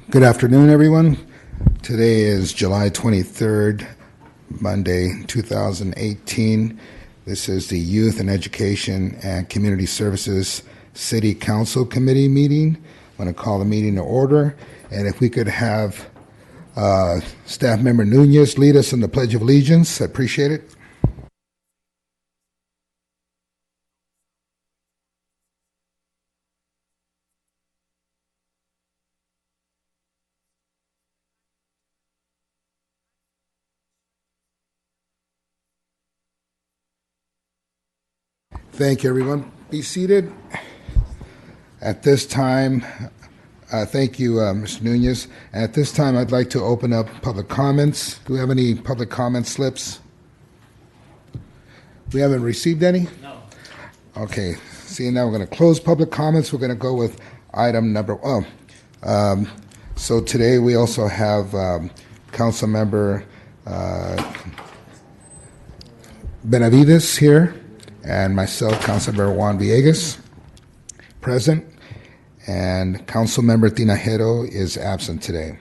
Good afternoon, everyone. Today is July 23rd, Monday, 2018. This is the Youth and Education and Community Services City Council Committee meeting. I'm going to call the meeting to order. And if we could have Staff Member Nunez lead us in the Pledge of Allegiance, I appreciate it. Thank you, everyone. Be seated. At this time, thank you, Mr. Nunez. At this time, I'd like to open up public comments. Do we have any public comment slips? We haven't received any? No. Okay. Seeing now, we're going to close public comments. We're going to go with item number one. So today, we also have Council Member Benavides here, and myself, Councilmember Juan Villegas, present, and Councilmember Tinajero is absent today.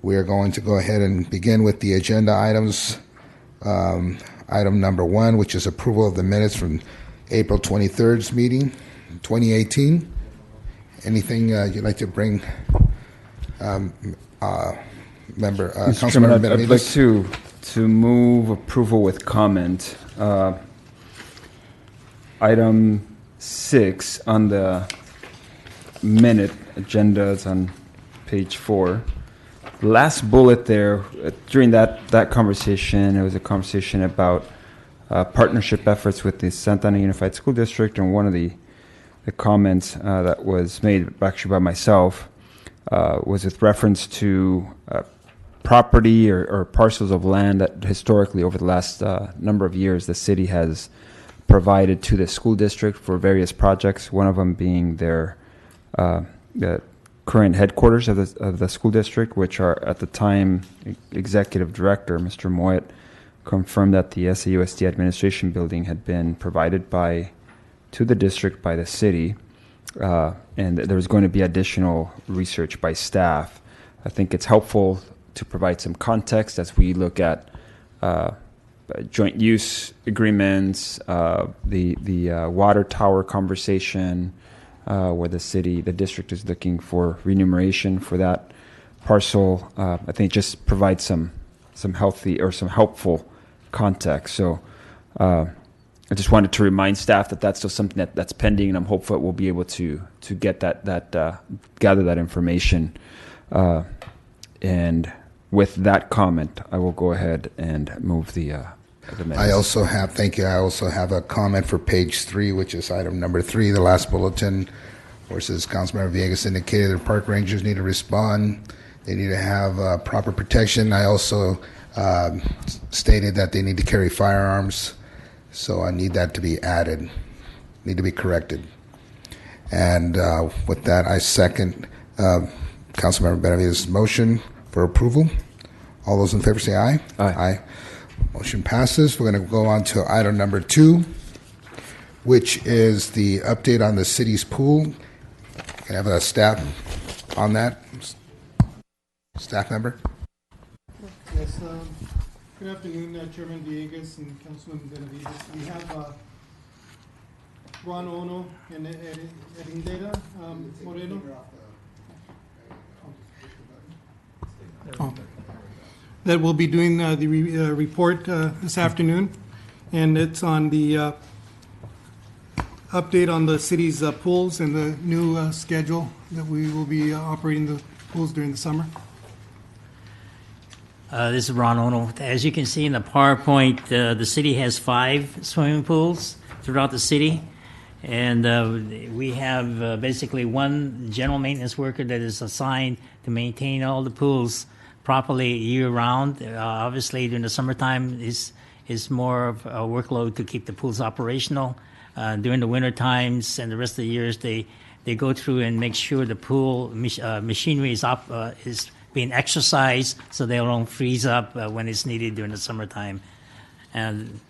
We are going to go ahead and begin with the agenda items. Item number one, which is approval of the minutes from April 23rd's meeting, 2018. Anything you'd like to bring, Councilmember Benavides? I'd like to move approval with comment. Item 6 on the minute agenda is on page 4. Last bullet there, during that conversation, it was a conversation about partnership efforts with the Santa Ana Unified School District, and one of the comments that was made actually by myself was with reference to property or parcels of land that historically over the last number of years the city has provided to the school district for various projects, one of them being their the current headquarters of the school district, which are at the time executive director, Mr. Moet, confirmed that the SAUSD administration building had been provided to the district by the city, and there was going to be additional research by staff. I think it's helpful to provide some context as we look at joint use agreements, the water tower conversation, where the district is looking for remuneration for that parcel. I think just provide some healthy or some helpful context. So I just wanted to remind staff that that's still something that's pending, and I'm hopeful we'll be able to get gather that information. And with that comment, I will go ahead and move the minutes. I also have a comment for page 3, which is item number 3, the last bulletin, where it says Councilmember Villegas indicated that park rangers need to respond. They need to have proper protection. I also stated that they need to carry firearms, so I need that to be added, need to be corrected. And with that, I second Councilmember Benavides' motion for approval. All those in favor say aye. Aye. Aye. Motion passes. We're going to go on to item number 2, which is the update on the city's pool. Can I have a staff on that? Staff member? Yes. Good afternoon, Chairman Villegas and Councilman Benavides. We have Ron Ono and Erindera Moreno. That will be doing the report this afternoon, and it's on the update on the city's pools and the new schedule that we will be operating the pools during the summer. This is Ron Ono. As you can see in the PowerPoint, the city has 5 swimming pools throughout the city, and we have basically one general maintenance worker that is assigned to maintain all the pools properly year-round. Obviously, during the summertime is more of a workload to keep the pools operational. During the winter times and the rest of the years, they go through and make sure the pool machinery is being exercised so they don't freeze up when it's needed during the summertime. And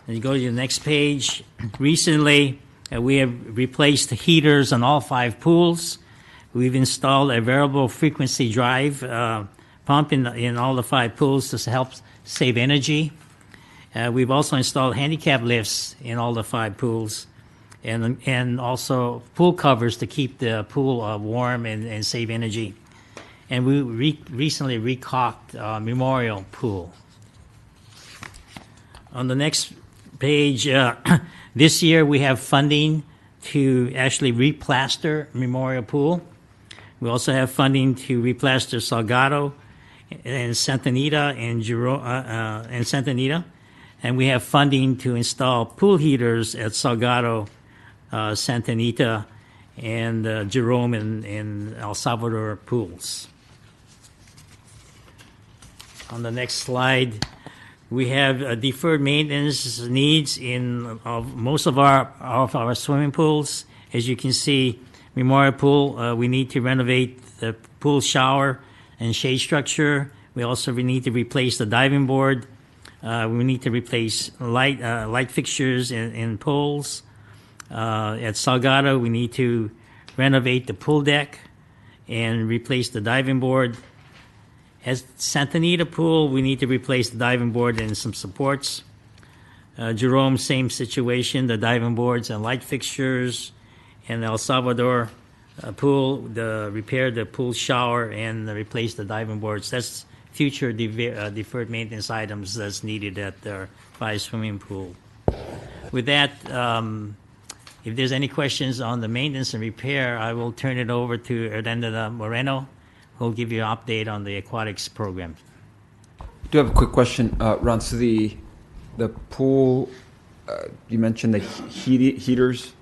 you go to the next page. Recently, we have replaced the heaters on all 5 pools. We've installed a variable frequency drive pump in all the 5 pools to help save energy. We've also installed handicap lifts in all the 5 pools, and also pool covers to keep the pool warm and save energy. And we recently recaulked Memorial Pool. On the next page, this year we have funding to actually replaster Memorial Pool. We also have funding to replaster Salgado and Santa Anita and Jerome and Santa Anita, and we have funding to install pool heaters at Salgado, Santa Anita, and Jerome and El Salvador pools. On the next slide, we have deferred maintenance needs in most of our swimming pools. As you can see, Memorial Pool, we need to renovate the pool shower and shade structure. We also need to replace the diving board. We need to replace light fixtures in pools. At Salgado, we need to renovate the pool deck and replace the diving board. At Santa Anita Pool, we need to replace the diving board and some supports. Jerome, same situation, the diving boards and light fixtures. And El Salvador Pool, repair the pool shower and replace the diving boards. That's future deferred maintenance items that's needed at their 5 swimming pool. With that, if there's any questions on the maintenance and repair, I will turn it over to Erlinda Moreno, who will give you an update on the aquatics program. I do have a quick question, Ron. So the pool, you mentioned the heaters.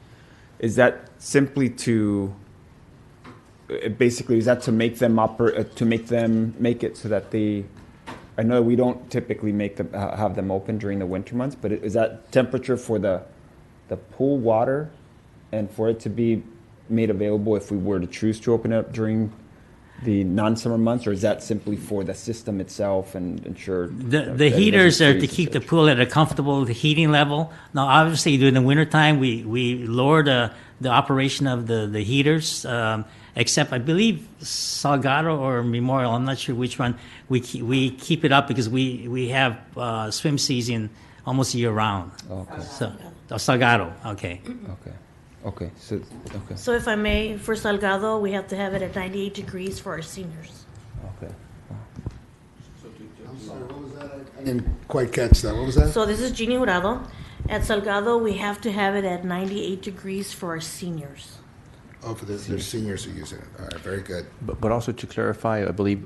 Is that simply to basically, is that to make them make it so that they? I know we don't typically have them open during the winter months, but is that temperature for the pool water, and for it to be made available if we were to choose to open it up during the non-summer months, or is that simply for the system itself and ensure the heaters are to keep the pool at a comfortable heating level? Now, obviously, during the wintertime, we lower the operation of the heaters, except I believe Salgado or Memorial. I'm not sure which one. We keep it up because we have swim season almost year round. Okay. So Salgado, okay. Okay. So if I may, for Salgado, we have to have it at 98 degrees for our seniors. Okay. I'm sorry, what was that? I didn't quite catch that. What was that? So this is Jeannie Jurado. At Salgado, we have to have it at 98 degrees for our seniors. Oh, for their seniors who use it. All right, very good. But also to clarify, I believe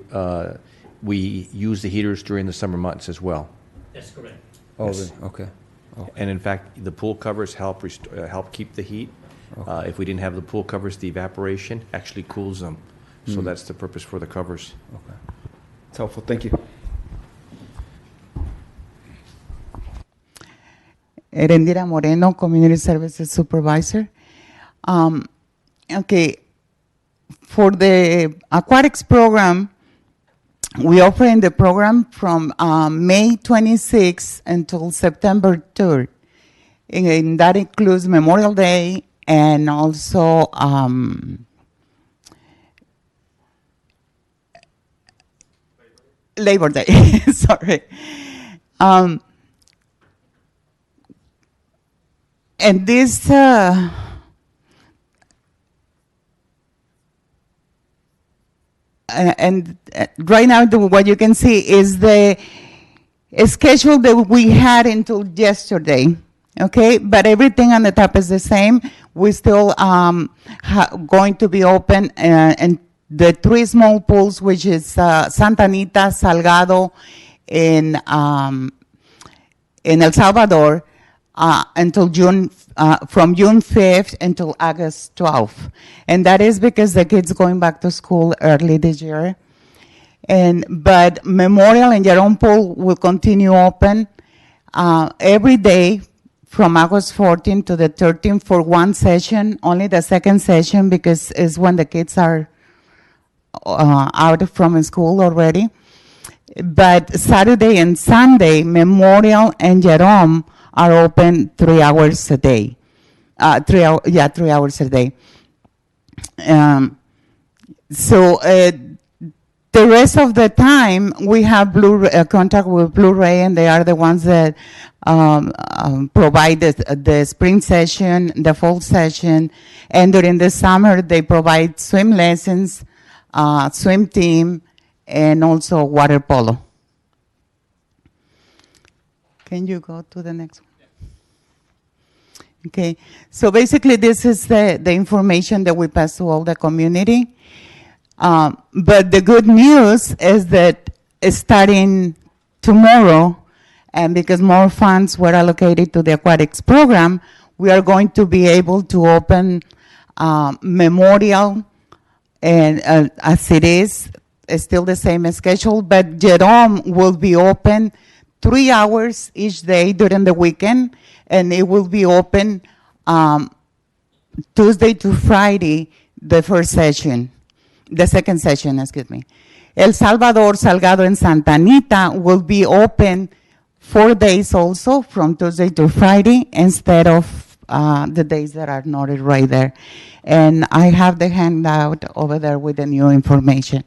we use the heaters during the summer months as well. That's correct. Oh, Yes. okay. And in fact, the pool covers help keep the heat. If we didn't have the pool covers, the evaporation actually cools them. So that's the purpose for the covers. Okay. It's helpful. Thank you. Erendira Moreno, Community Services Supervisor. Okay, for the aquatics program, we offer in the program from May 26th until September 3rd. And that includes Memorial Day and also Labor Day. Sorry. And this and right now what you can see is the schedule that we had until yesterday. Okay, but everything on the top is the same. We're still going to be open and the 3 small pools, which is Santa Anita, Salgado, in El Salvador, until from June 5th until August 12th. And that is because the kids going back to school early this year. But Memorial and Jerome Pool will continue open every day from August 14th to the 13th for one session, only the second session because it's when the kids are out from school already. But Saturday and Sunday, Memorial and Jerome are open 3 hours a day. 3 hours a day. So the rest of the time, we have contact with Blu-ray, and they are the ones that provide the spring session, the fall session, and during the summer, they provide swim lessons, swim team, and also water polo. Can you go to the next one? Okay, so basically this is the information that we pass to all the community. But the good news is that starting tomorrow, and because more funds were allocated to the aquatics program, we are going to be able to open Memorial, and as it is, it's still the same schedule, but Jerome will be open 3 hours each day during the weekend, and it will be open Tuesday to Friday, the second session, excuse me. El Salvador, Salgado, and Santa Anita will be open 4 days also, from Tuesday to Friday, instead of the days that are noted right there. And I have the handout over there with the new information.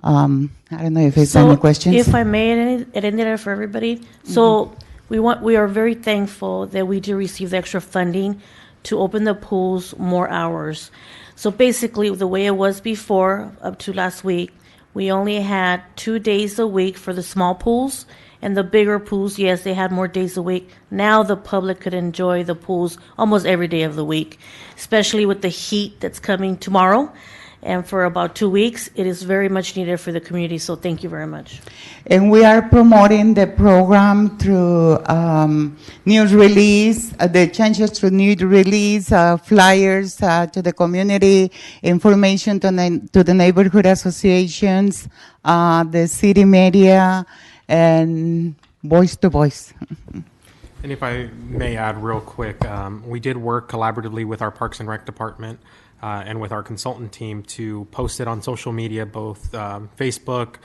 I don't know if there's any questions. If I may, it ended it for everybody. So we are very thankful that we do receive the extra funding to open the pools more hours. So basically, the way it was before, up to last week, we only had 2 days a week for the small pools, and the bigger pools, yes, they had more days a week. Now the public could enjoy the pools almost every day of the week, especially with the heat that's coming tomorrow. And for about 2 weeks, it is very much needed for the community, so thank you very much. And we are promoting the program through news release, the changes to news release, flyers to the community, information to the neighborhood associations, the city media, and voice to voice. And if I may add real quick, we did work collaboratively with our Parks and Rec department and with our consultant team to post it on social media, both Facebook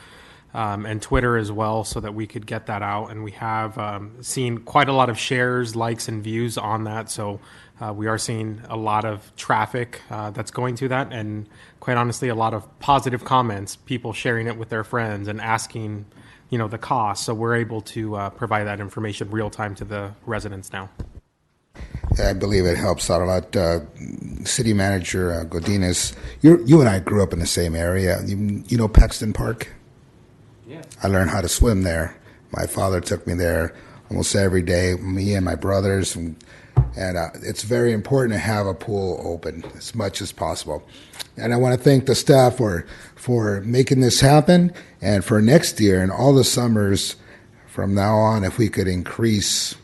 and Twitter as well, so that we could get that out. And we have seen quite a lot of shares, likes, and views on that. So we are seeing a lot of traffic that's going to that, and quite honestly, a lot of positive comments, people sharing it with their friends and asking, the cost. So we're able to provide that information real time to the residents now. I believe it helps out a lot. City Manager Godinez, you and I grew up in the same area. You know Paxton Park? Yeah. I learned how to swim there. My father took me there almost every day, me and my brothers. And it's very important to have a pool open as much as possible. And I want to thank the staff for making this happen. And for next year and all the summers from now on, if we could increase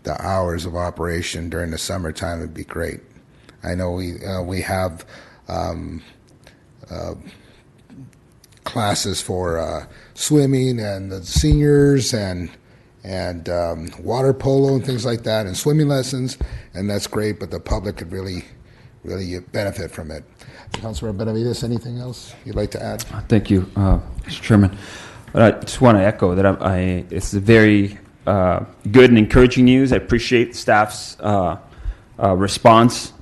the hours of operation during the summertime, would be great. I know we have classes for swimming and the seniors and water polo and things like that, and swimming lessons, and that's great. But the public could really benefit from it. Councilor Benavides, anything else you'd like to add? Thank you, Mr. Chairman. I just want to echo that it's a very good and encouraging news. I appreciate staff's response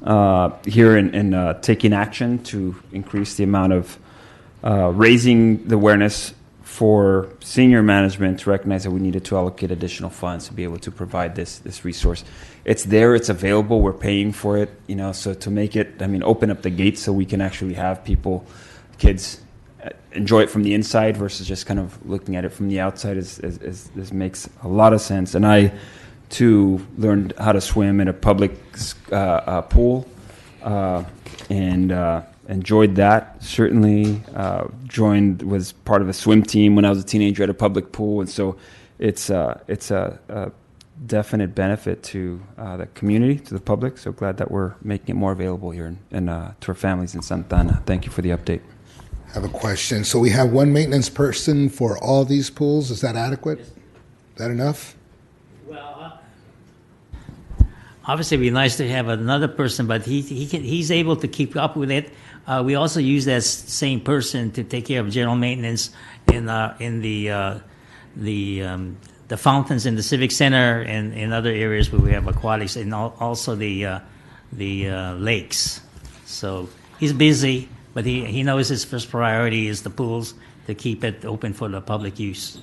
here in taking action to increase the amount of raising the awareness for senior management to recognize that we needed to allocate additional funds to be able to provide this resource. It's there, it's available, we're paying for it, so to make it, open up the gates so we can actually have kids enjoy it from the inside versus just kind of looking at it from the outside this makes a lot of sense. And I too learned how to swim in a public pool and enjoyed that. Certainly was part of a swim team when I was a teenager at a public pool, and so it's a definite benefit to the community, to the public. So glad that we're making it more available here and to our families in Santa Ana. Thank you for the update. I have a question. So we have one maintenance person for all these pools. Is that adequate? Is that enough? Well, obviously, it'd be nice to have another person, but he's able to keep up with it. We also use that same person to take care of general maintenance in the fountains in the Civic Center and in other areas where we have aquatics, and also the lakes. So he's busy, But he knows his first priority is the pools, to keep it open for the public use.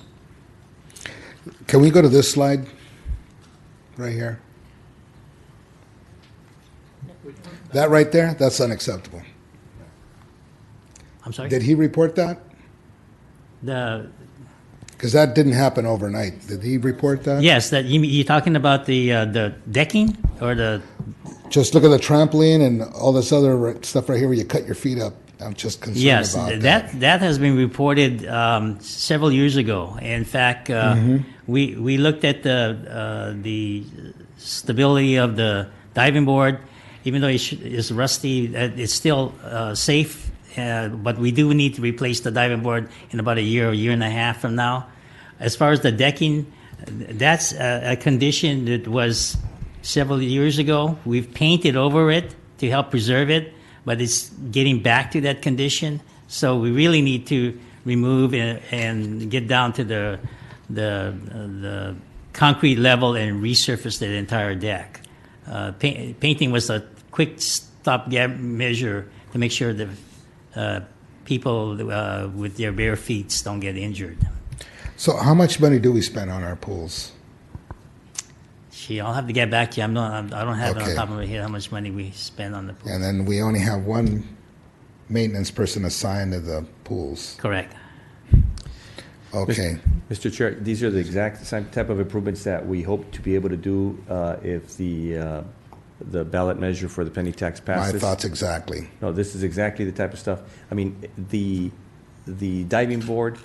Can we go to this slide? Right here. That right there, that's unacceptable. I'm sorry? Did he report that? Because that didn't happen overnight. Did he report that? Yes, that you're talking about the decking or the... Just look at the trampoline and all this other stuff right here where you cut your feet up. I'm just concerned Yes, about that. that has been reported several years ago. In fact, we looked at the stability of the diving board. Even though it's rusty, it's still safe. But we do need to replace the diving board in about a year and a half from now. As far as the decking, that's a condition that was several years ago. We've painted over it to help preserve it, but it's getting back to that condition. So we really need to remove and get down to the concrete level and resurface the entire deck. Painting was a quick stopgap measure to make sure that people with their bare feet don't get injured. So how much money do we spend on our pools? I'll have to get back to you. I don't have it on Okay. top of my head how much money we spend on the pool. And then we only have one maintenance person assigned to the pools. Correct. Okay. Mr. Chair, these are the exact same type of improvements that we hope to be able to do if the ballot measure for the penny tax My passes. thoughts exactly. No, this is exactly the type of stuff. I mean, the diving board,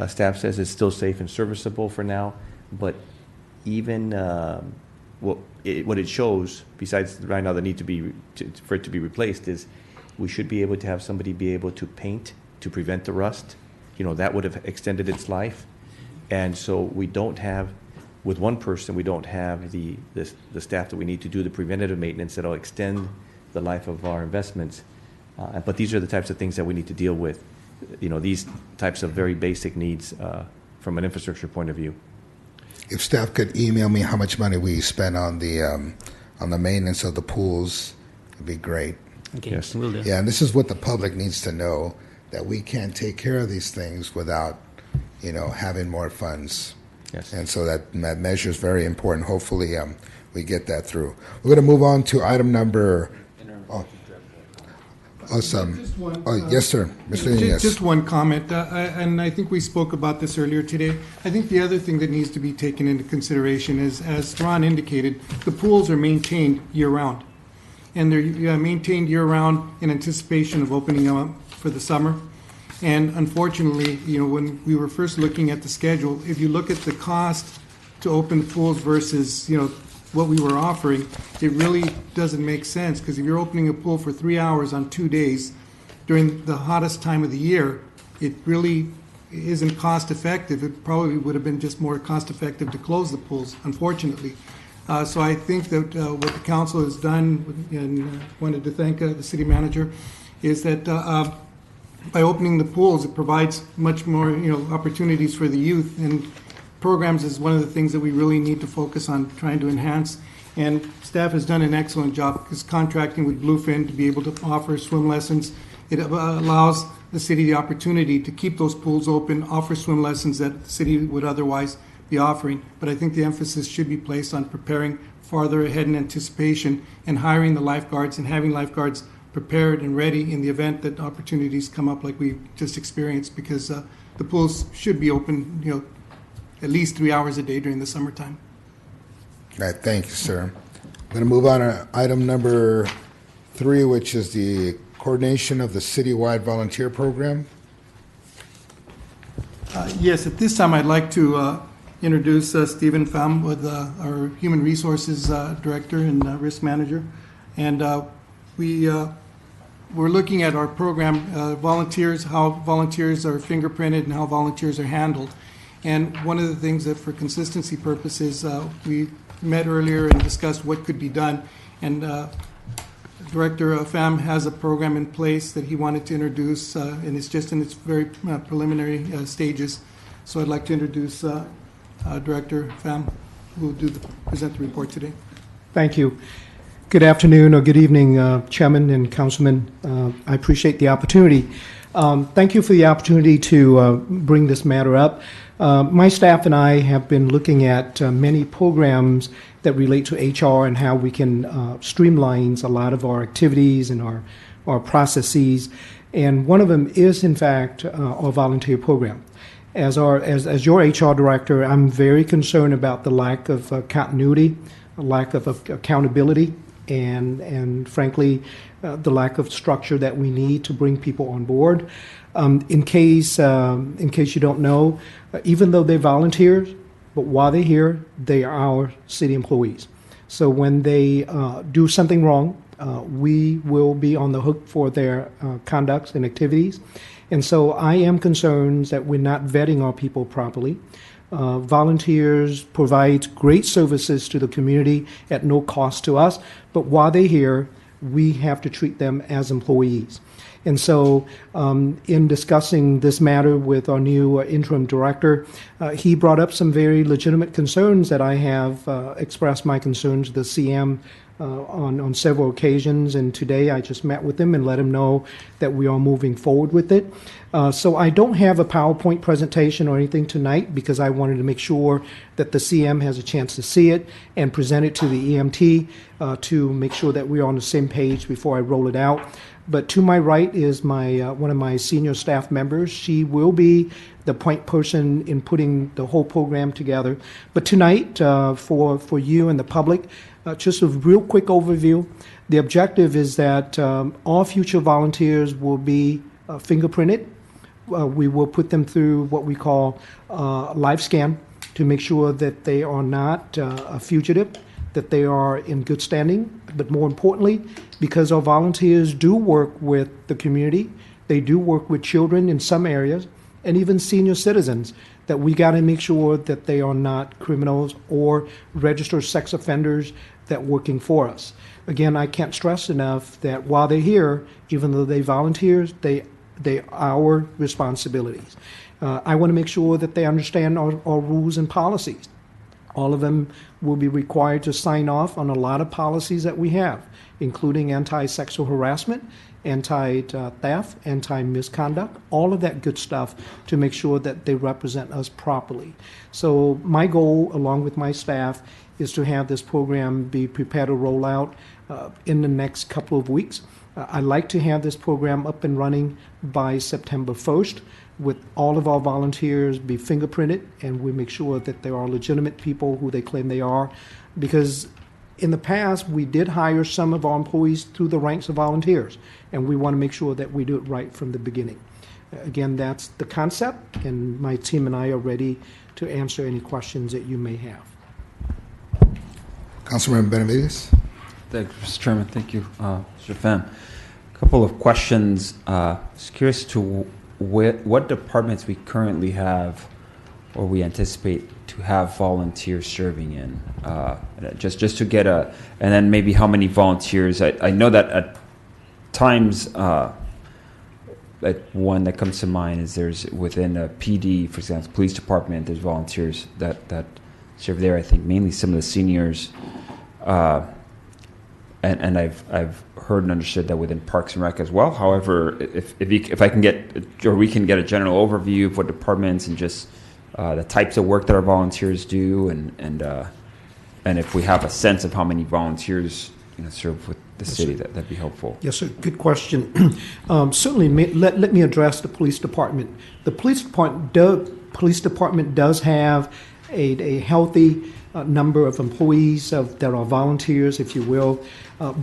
staff says is still safe and serviceable for now, but even what it shows, besides right now the need for it to be replaced, is we should be able to have somebody be able to paint to prevent the rust. You know, that would have extended its life. And so we don't have, with one person, we don't have the staff that we need to do the preventative maintenance that'll extend the life of our investments. But these are the types of things that we need to deal with. You know, these types of very basic needs from an infrastructure point of view. If staff could email me how much money we spend on the maintenance of the pools, it'd be great. Okay, Yes. will do. Yeah, and this is what the public needs to know, that we can't take care of these things without, having more funds. Yes. And so that measure is very important. Hopefully, we get that through. We're going to move on to item number. Awesome. Just one, Yes, sir. Mr. Nunez. Just one comment, and I think we spoke about this earlier today. I think the other thing that needs to be taken into consideration is, as Ron indicated, the pools are maintained year-round. And they're maintained year-round in anticipation of opening them up for the summer. And unfortunately, when we were first looking at the schedule, if you look at the cost to open the pools versus, what we were offering, it really doesn't make sense, because if you're opening a pool for 3 hours on 2 days during the hottest time of the year, it really isn't cost effective. It probably would have been just more cost effective to close the pools, unfortunately. So I think that what the council has done, and wanted to thank the city manager, is that by opening the pools, it provides much more opportunities for the youth, and programs is one of the things that we really need to focus on trying to enhance. And staff has done an excellent job, because contracting with Bluefin to be able to offer swim lessons, it allows the city the opportunity to keep those pools open, offer swim lessons that the city would otherwise be offering. But I think the emphasis should be placed on preparing farther ahead in anticipation and hiring the lifeguards and having lifeguards prepared and ready in the event that opportunities come up like we just experienced, because the pools should be open, at least 3 hours a day during the summertime. All right, thank you, sir. I'm going to move on to item number 3, which is the coordination of the citywide volunteer program. Yes, at this time, I'd like to introduce Stephen Pham, with our Human Resources Director and Risk Manager. And we're looking at our program, volunteers, how volunteers are fingerprinted and how volunteers are handled. And one of the things that, for consistency purposes, we met earlier and discussed what could be done. And Director Pham has a program in place that he wanted to introduce, and it's just in its very preliminary stages. So I'd like to introduce Director Pham, who will present the report today. Thank you. Good afternoon or good evening, Chairman and Councilman. I appreciate the opportunity. Thank you for the opportunity to bring this matter up. My staff and I have been looking at many programs that relate to HR and how we can streamline a lot of our activities and our processes. And one of them is, in fact, our volunteer program. As your HR director, I'm very concerned about the lack of continuity, lack of accountability, and frankly, the lack of structure that we need to bring people on board. In case you don't know, even though they're volunteers, but while they're here, they are our city employees. So when they do something wrong, we will be on the hook for their conducts and activities. And so I am concerned that we're not vetting our people properly. Volunteers provide great services to the community at no cost to us, but while they're here, we have to treat them as employees. And so in discussing this matter with our new interim director, he brought up some very legitimate concerns that I have expressed my concerns to the CM on several occasions, and today I just met with him and let him know that we are moving forward with it. So I don't have a PowerPoint presentation or anything tonight because I wanted to make sure that the CM has a chance to see it and present it to the EMT to make sure that we're on the same page before I roll it out. But to my right is my one of my senior staff members. She will be the point person in putting the whole program together. But tonight, for you and the public, just a real quick overview. The objective is that all future volunteers will be fingerprinted. We will put them through what we call live scan to make sure that they are not a fugitive, that they are in good standing. But more importantly, because our volunteers do work with the community, they do work with children in some areas, and even senior citizens, that we got to make sure that they are not criminals or registered sex offenders that working for us. Again, I can't stress enough that while they're here, even though they volunteers, they our responsibilities. I want to make sure that they understand our rules and policies. All of them will be required to sign off on a lot of policies that we have, including anti-sexual harassment, anti-theft, anti-misconduct, all of that good stuff to make sure that they represent us properly. So my goal, along with my staff, is to have this program be prepared to roll out in the next couple of weeks. I'd like to have this program up and running by September 1st, with all of our volunteers be fingerprinted, and we make sure that they are legitimate people who they claim they are. Because in the past, we did hire some of our employees through the ranks of volunteers, and we want to make sure that we do it right from the beginning. Again, that's the concept, and my team and I are ready to answer any questions that you may have. Councilman Benavides. Thank you, Mr. Chairman. Thank you, Mr. Pham. A couple of questions. Just curious to what departments we currently have or we anticipate to have volunteers serving in. Just to get and then maybe how many volunteers. I know that at times, like one that comes to mind is there's within a PD, for example, police department, there's volunteers that serve there. I think mainly some of the seniors. And I've heard and understood that within Parks and Rec as well. However, if I can get, or we can get a general overview of what departments and just the types of work that our volunteers do, and if we have a sense of how many volunteers serve with the city, that'd be helpful. Yes, sir. Good question. Certainly, let me address the police department. The police department does have a healthy number of employees that are volunteers, if you will.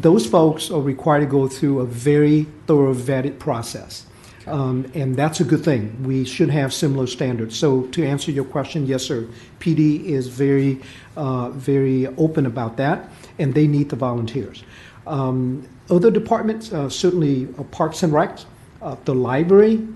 Those folks are required to go through a very thorough vetted process. And that's a good thing. We should have similar standards. So to answer your question, yes, sir, PD is very open about that, and they need the volunteers. Other departments, certainly Parks and Rec, the library,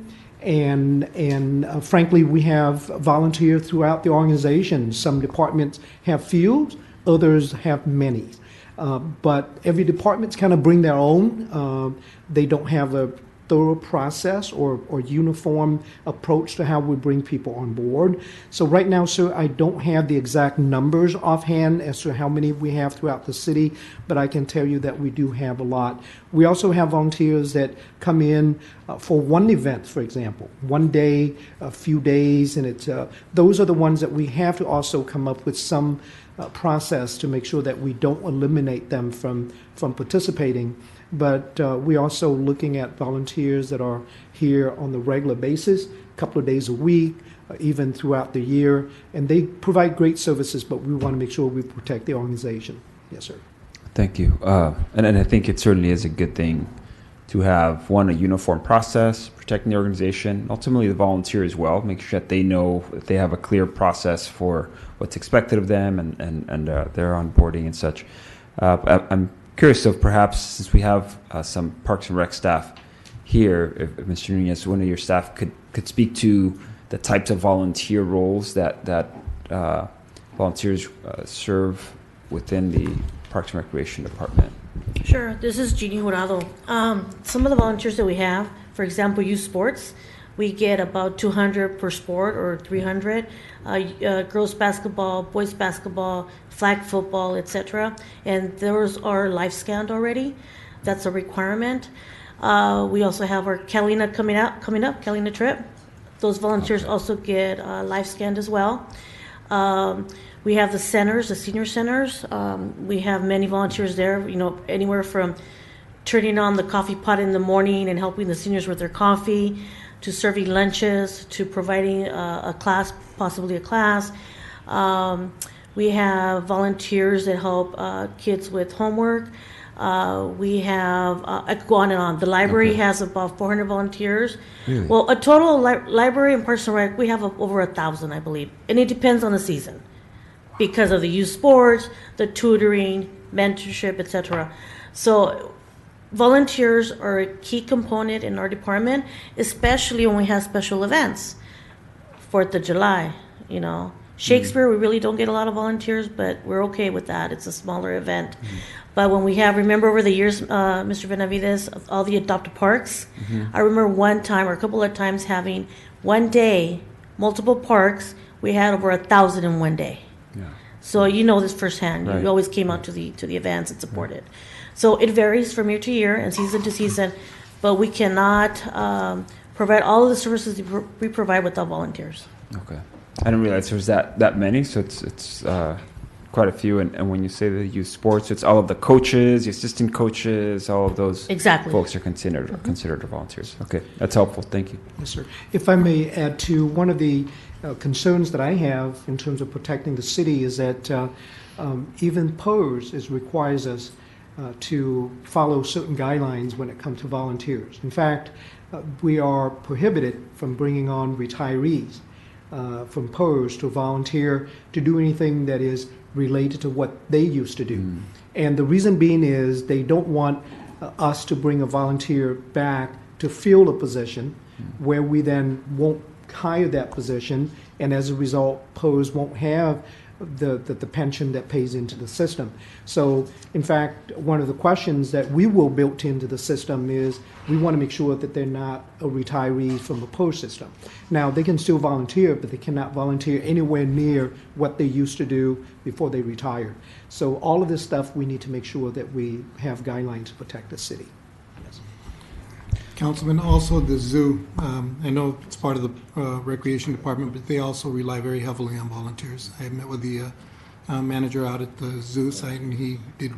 and frankly, we have volunteers throughout the organization. Some departments have few, others have many. But every department's kind of bring their own. They don't have a thorough process or uniform approach to how we bring people on board. So right now, sir, I don't have the exact numbers offhand as to how many we have throughout the city, but I can tell you that we do have a lot. We also have volunteers that come in for one event, for example, one day, a few days, and those are the ones that we have to also come up with some process to make sure that we don't eliminate them from participating. But we're also looking at volunteers that are here on the regular basis, a couple of days a week, even throughout the year, and they provide great services, but we want to make sure we protect the organization. Yes, sir. Thank you. And I think it certainly is a good thing to have, one, a uniform process, protecting the organization, ultimately the volunteer as well, make sure that they know that they have a clear process for what's expected of them and their onboarding and such. I'm curious of perhaps, since we have some Parks and Rec staff here, if Mr. Nunez, one of your staff could speak to the types of volunteer roles that volunteers serve within the Parks and Recreation Department. Sure. This is Jeannie Jurado. Some of the volunteers that we have, for example, youth sports, we get about 200 per sport or 300. Girls basketball, boys basketball, flag football, etc. And those are live scanned already. That's a requirement. We also have our Catalina coming up, Catalina trip. Those volunteers also get live scanned as well. We have the centers, the senior centers. We have many volunteers there, anywhere from turning on the coffee pot in the morning and helping the seniors with their coffee, to serving lunches, to providing a class, possibly a class. We have volunteers that help kids with homework. We have, I could go on and on. The library has about 400 volunteers. Really? Well, a total library and Parks and Rec, we have over 1,000, I believe. And it depends on the season because of the youth sports, the tutoring, mentorship, etc. So volunteers are a key component in our department, especially when we have special events. 4th of July, Shakespeare, we really don't get a lot of volunteers, but we're okay with that. It's a smaller event. But when we have, remember over the years, Mr. Benavides, all the adopted parks, I remember one time or a couple of times having one day, multiple parks, we had over 1,000 in one day. Yeah. So you know this firsthand. Right. You always came out to the events and supported. Right. So it varies from year to year and season to season, but we cannot provide all of the services we provide without volunteers. Okay. I didn't realize there was that many, so it's quite a few. And when you say the youth sports, it's all of the coaches, the assistant coaches, all of those folks are considered volunteers. Okay, that's helpful. Thank you. Yes, sir. If I may add to one of the concerns that I have in terms of protecting the city is that even PERS requires us to follow certain guidelines when it comes to volunteers. In fact, we are prohibited from bringing on retirees from PERS to volunteer to do anything that is related to what they used to do. And the reason being is they don't want us to bring a volunteer back to fill a position where we then won't hire that position, and as a result, PERS won't have the pension that pays into the system. So, in fact, one of the questions that we will build into the system is we want to make sure that they're not a retiree from the PERS system. Now, they can still volunteer, but they cannot volunteer anywhere near what they used to do before they retired. So all of this stuff, we need to make sure that we have guidelines to protect the city. Yes. Councilman, also the zoo, I know it's part of the Recreation Department, but they also rely very heavily on volunteers. I met with the manager out at the zoo site, and he did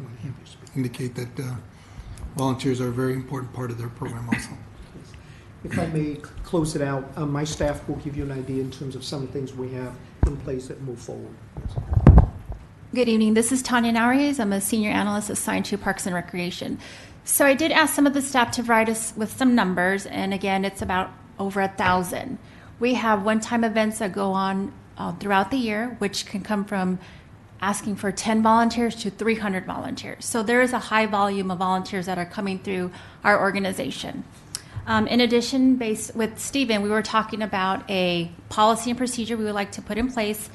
indicate that volunteers are a very important part of their program also. If I may close it out, my staff will give you an idea in terms of some of the things we have in place that move forward. Good evening. This is Tanya Naries. I'm a senior analyst assigned to Parks and Recreation. So I did ask some of the staff to provide us with some numbers, and again, it's about over 1,000. We have one-time events that go on throughout the year, which can come from asking for 10 volunteers to 300 volunteers. So there is a high volume of volunteers that are coming through our organization. In addition, based with Stephen, we were talking about a policy and procedure we would like to put in place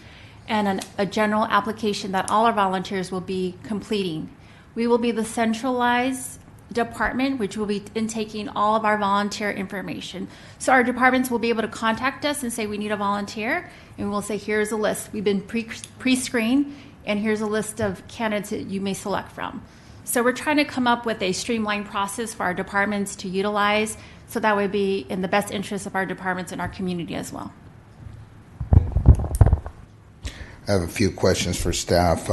and a general application that all our volunteers will be completing. We will be the centralized department, which will be intaking all of our volunteer information. So our departments will be able to contact us and say, we need a volunteer, and we'll say, here's a list. We've been pre-screened, and here's a list of candidates that you may select from. So we're trying to come up with a streamlined process for our departments to utilize, so that would be in the best interest of our departments and our community as well. I have a few questions for staff.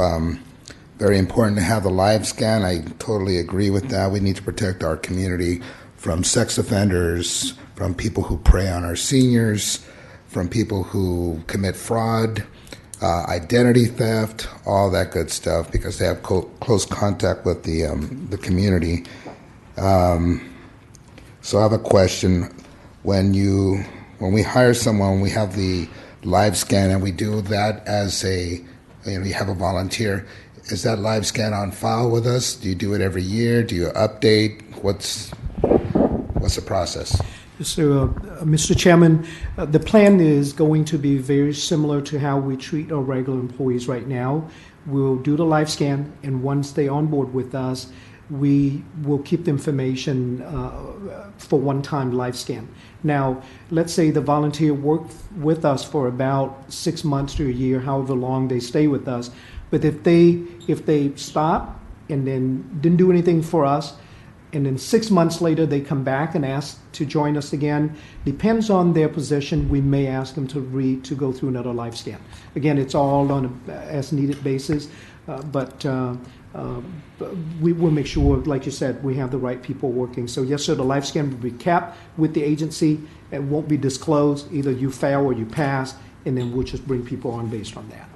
Very important to have the live scan. I totally agree with that. We need to protect our community from sex offenders, from people who prey on our seniors, from people who commit fraud, identity theft, all that good stuff, because they have close contact with the community. So I have a question. When we hire someone, we have the live scan, and we do that as you have a volunteer. Is that live scan on file with us? Do you do it every year? Do you update? What's the process? So, Mr. Chairman, the plan is going to be very similar to how we treat our regular employees right now. We'll do the live scan, and once they on board with us, we will keep the information for one-time live scan. Now, let's say the volunteer worked with us for about 6 months to a year, however long they stay with us. But if they stop and then didn't do anything for us, and then 6 months later they come back and ask to join us again, depends on their position, we may ask them to go through another live scan. Again, it's all on a as needed basis, but we will make sure, like you said, we have the right people working. So yes, sir, the live scan will be capped with the agency. It won't be disclosed. Either you fail or you pass, and then we'll just bring people on based on that.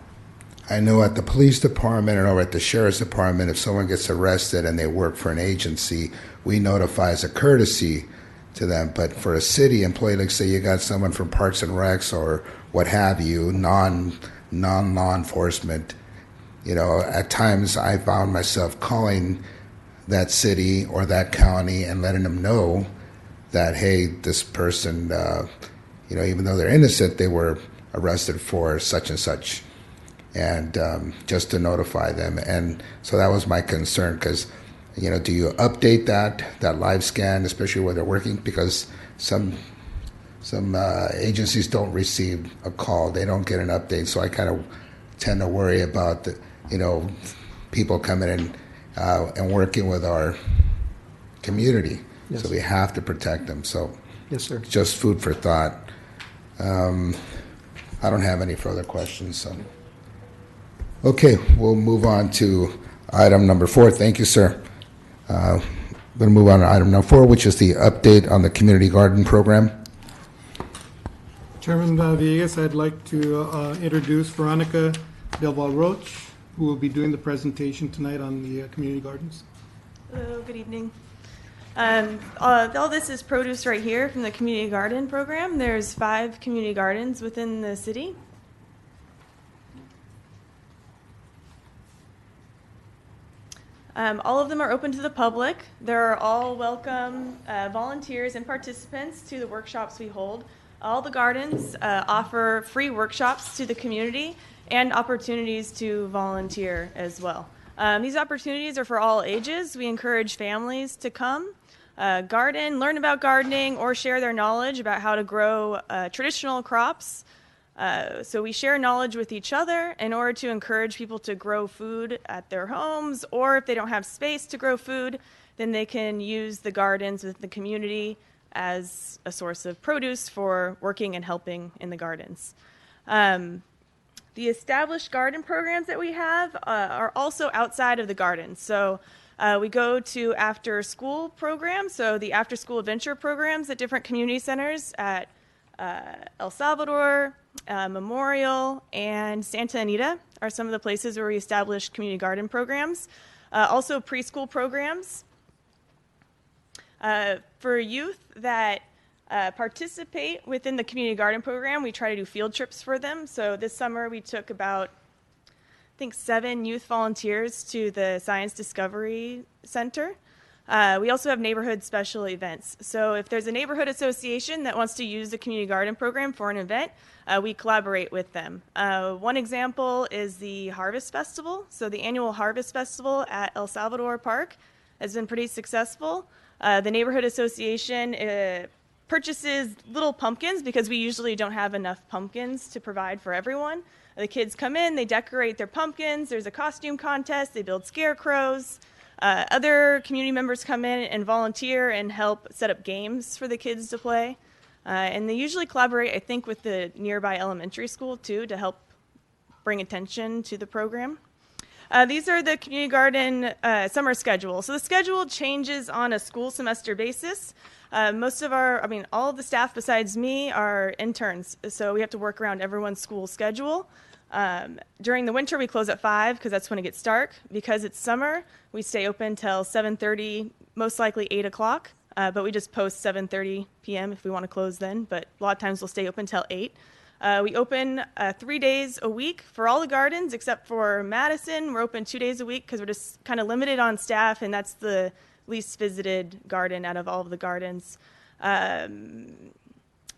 I know at the police department or at the sheriff's department, if someone gets arrested and they work for an agency, we notify as a courtesy to them. But for a city employee, like say you got someone from Parks and Recs or what have you, non-law enforcement, at times I found myself calling that city or that county and letting them know that, hey, this person, even though they're innocent, they were arrested for such and such. And just to notify them. And so that was my concern, because, do you update that live scan, especially where they're working? Because some agencies don't receive a call. They don't get an update. So I kind of tend to worry about, people coming in and working with our community. Yes. So we have to protect them. So Yes, sir. just food for thought. I don't have any further questions, so. Okay, we'll move on to item number 4. Thank you, sir. We're going to move on to item number 4, which is the update on the community garden program. Chairman Villegas, I'd like to introduce Veronica Del Val Roche, who will be doing the presentation tonight on the community gardens. Hello, good evening. All this is produce right here from the community garden program. There's 5 community gardens within the city. All of them are open to the public. They're all welcome volunteers and participants to the workshops we hold. All the gardens offer free workshops to the community and opportunities to volunteer as well. These opportunities are for all ages. We encourage families to come, garden, learn about gardening, or share their knowledge about how to grow traditional crops. So we share knowledge with each other in order to encourage people to grow food at their homes, or if they don't have space to grow food, then they can use the gardens with the community as a source of produce for working and helping in the gardens. The established garden programs that we have are also outside of the gardens. So we go to after-school programs, so the after-school adventure programs at different community centers at El Salvador, Memorial, and Santa Anita are some of the places where we establish community garden programs. Also preschool programs. For youth that participate within the community garden program, we try to do field trips for them. So this summer we took about, I think, 7 youth volunteers to the Science Discovery Center. We also have neighborhood special events. So if there's a neighborhood association that wants to use the community garden program for an event, we collaborate with them. One example is the Harvest Festival. So the annual Harvest Festival at El Salvador Park has been pretty successful. The neighborhood association purchases little pumpkins because we usually don't have enough pumpkins to provide for everyone. The kids come in, they decorate their pumpkins, there's a costume contest, they build scarecrows. Other community members come in and volunteer and help set up games for the kids to play. And they usually collaborate, I think, with the nearby elementary school, too, to help bring attention to the program. These are the community garden summer schedule. So the schedule changes on a school semester basis. All of the staff besides me are interns, so we have to work around everyone's school schedule. During the winter, we close at 5 because that's when it gets dark. Because it's summer, we stay open till 7:30, most likely 8 o'clock, but we just post 7:30 p.m. if we want to close then, but a lot of times we'll stay open till 8. We open 3 days a week for all the gardens except for Madison. We're open 2 days a week because we're just kind of limited on staff, and that's the least visited garden out of all of the gardens.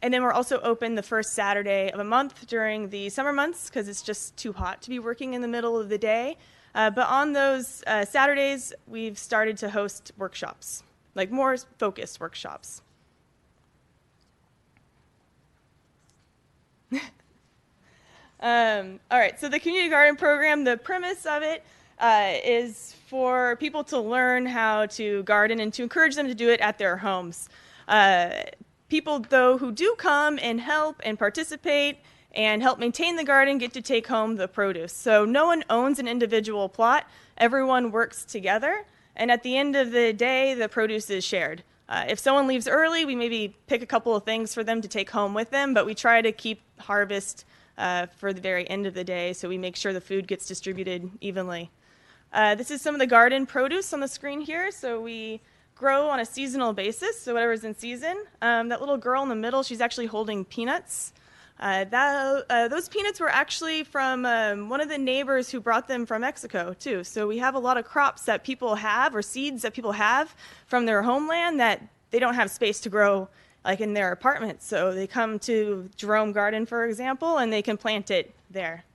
And then we're also open the first Saturday of a month during the summer months because it's just too hot to be working in the middle of the day. But on those Saturdays, we've started to host workshops, like more focused workshops. All right, so the community garden program, the premise of it is for people to learn how to garden and to encourage them to do it at their homes. People, though, who do come and help and participate and help maintain the garden get to take home the produce. So no one owns an individual plot. Everyone works together. And at the end of the day, the produce is shared. If someone leaves early, we maybe pick a couple of things for them to take home with them, but we try to keep harvest for the very end of the day, so we make sure the food gets distributed evenly. This is some of the garden produce on the screen here. So we grow on a seasonal basis, so whatever's in season. That little girl in the middle, she's actually holding peanuts. Those peanuts were actually from one of the neighbors who brought them from Mexico, too. So we have a lot of crops that people have, or seeds that people have from their homeland that they don't have space to grow like in their apartment. So they come to Jerome Garden, for example, and they can plant it there.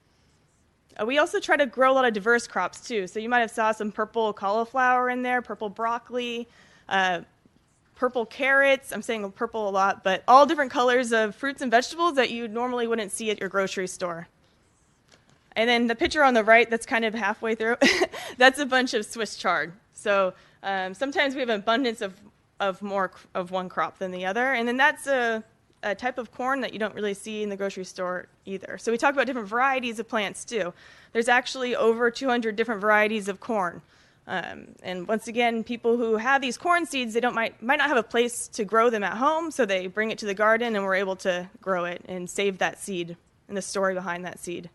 We also try to grow a lot of diverse crops, too. So you might have saw some purple cauliflower in there, purple broccoli, purple carrots. I'm saying purple a lot, but all different colors of fruits and vegetables that you normally wouldn't see at your grocery store. And then the picture on the right, that's kind of halfway through, that's a bunch of Swiss chard. So sometimes we have an abundance of more of one crop than the other. And then that's a type of corn that you don't really see in the grocery store either. So we talk about different varieties of plants too. There's actually over 200 different varieties of corn. And once again, people who have these corn seeds, they might not have a place to grow them at home, so they bring it to the garden and we're able to grow it and save that seed and the story behind that seed.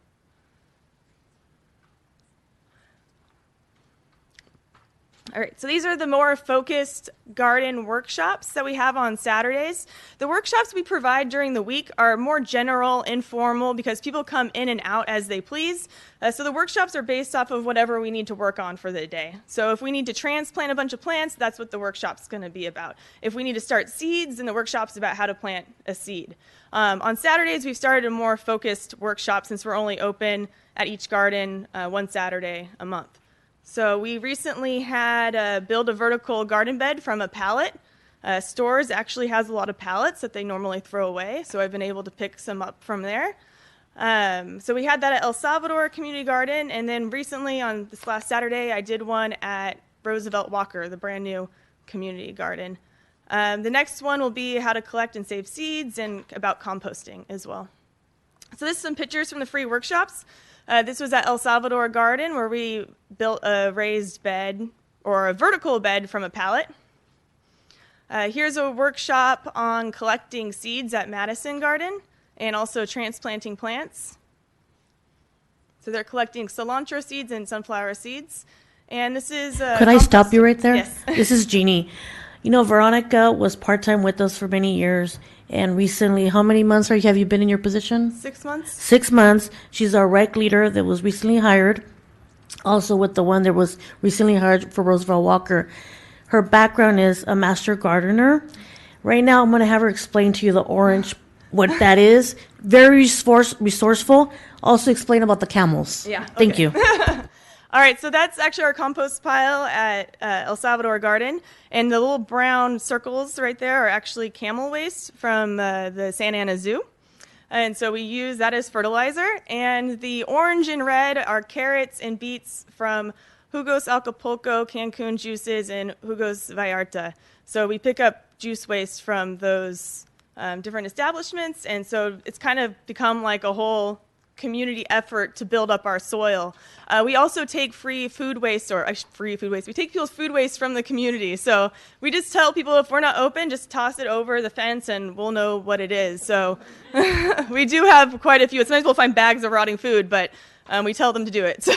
All right, so these are the more focused garden workshops that we have on Saturdays. The workshops we provide during the week are more general, informal, because people come in and out as they please. So the workshops are based off of whatever we need to work on for the day. So if we need to transplant a bunch of plants, that's what the workshop's going to be about. If we need to start seeds, then the workshop's about how to plant a seed. On Saturdays, we've started a more focused workshop since we're only open at each garden one Saturday a month. So we recently had build a vertical garden bed from a pallet. Stores actually has a lot of pallets that they normally throw away, so I've been able to pick some up from there. So we had that at El Salvador Community Garden, and then recently on this last Saturday, I did one at Roosevelt Walker, the brand new community garden. The next one will be how to collect and save seeds and about composting as well. So this is some pictures from the free workshops. This was at El Salvador Garden where we built a raised bed or a vertical bed from a pallet. Here's a workshop on collecting seeds at Madison Garden and also transplanting plants. So they're collecting cilantro seeds and sunflower seeds. And this is... Could I stop you right there? Yes. This is Jeannie. You know, Veronica was part-time with us for many years. And recently, how many months have you been in your position? 6 months. 6 months. She's our rec leader that was recently hired. Also with the one that was recently hired for Roosevelt Walker. Her background is a master gardener. Right now, I'm going to have her explain to you the orange, what that is. Very resourceful. Also explain about the camels. Yeah. Thank you. All right, so that's actually our compost pile at El Salvador Garden. And the little brown circles right there are actually camel waste from the Santa Ana Zoo. And so we use that as fertilizer. And the orange and red are carrots and beets from Jugos Acapulco, Cancun Juices, and Jugos Vallarta. So we pick up juice waste from those different establishments. And so it's kind of become like a whole community effort to build up our soil. We also take free food waste. We take people's food waste from the community. So we just tell people if we're not open, just toss it over the fence and we'll know what it is. So we do have quite a few. Sometimes we'll find bags of rotting food, but we tell them to do it. So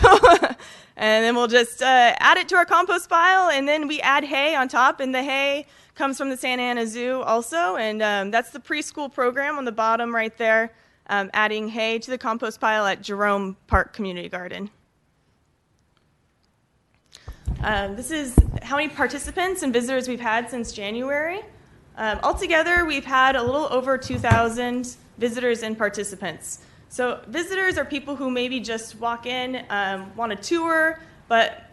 and then we'll just add it to our compost pile, and then we add hay on top, and the hay comes from the Santa Ana Zoo also, and that's the preschool program on the bottom right there. Adding hay to the compost pile at Jerome Park Community Garden. This is how many participants and visitors we've had since January. Altogether, we've had a little over 2,000 visitors and participants. So visitors are people who maybe just walk in, want a tour, but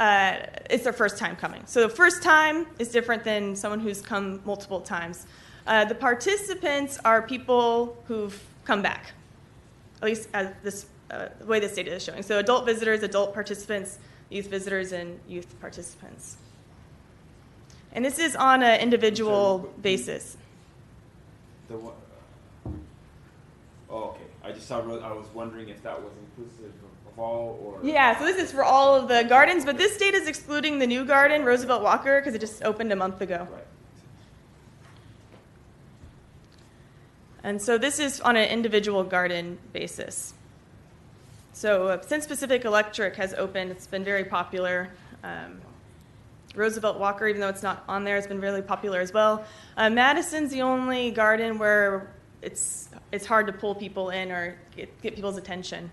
it's their first time coming. So the first time is different than someone who's come multiple times. The participants are people who've come back, at least as the way this data is showing. So adult visitors, adult participants, youth visitors, and youth participants. And this is on an individual basis. Oh, okay. I just saw. I was wondering if that was inclusive of all, or. Yeah. So this is for all of the gardens, but this data is excluding the new garden, Roosevelt Walker, because it just opened a month ago. Right. And so this is on an individual garden basis. So since Pacific Electric has opened, it's been very popular. Roosevelt Walker, even though it's not on there, has been really popular as well. Madison's the only garden where it's hard to pull people in or get people's attention.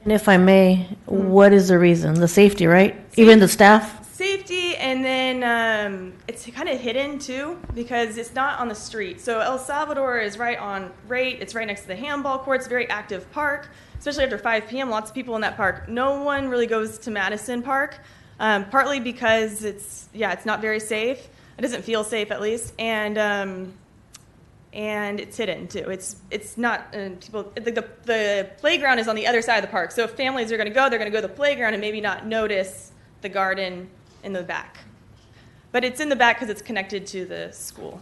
And if I may, what is the reason? The safety, right? Even the staff? Safety, and then it's kind of hidden too because it's not on the street. So El Salvador is it's right next to the handball court. It's a very active park, especially after 5 p.m. Lots of people in that park. No one really goes to Madison Park, partly because it's not very safe. It doesn't feel safe at least, and it's hidden too. It's not people. The playground is on the other side of the park. So if families are going to go, they're going to go to the playground and maybe not notice the garden in the back. But it's in the back because it's connected to the school.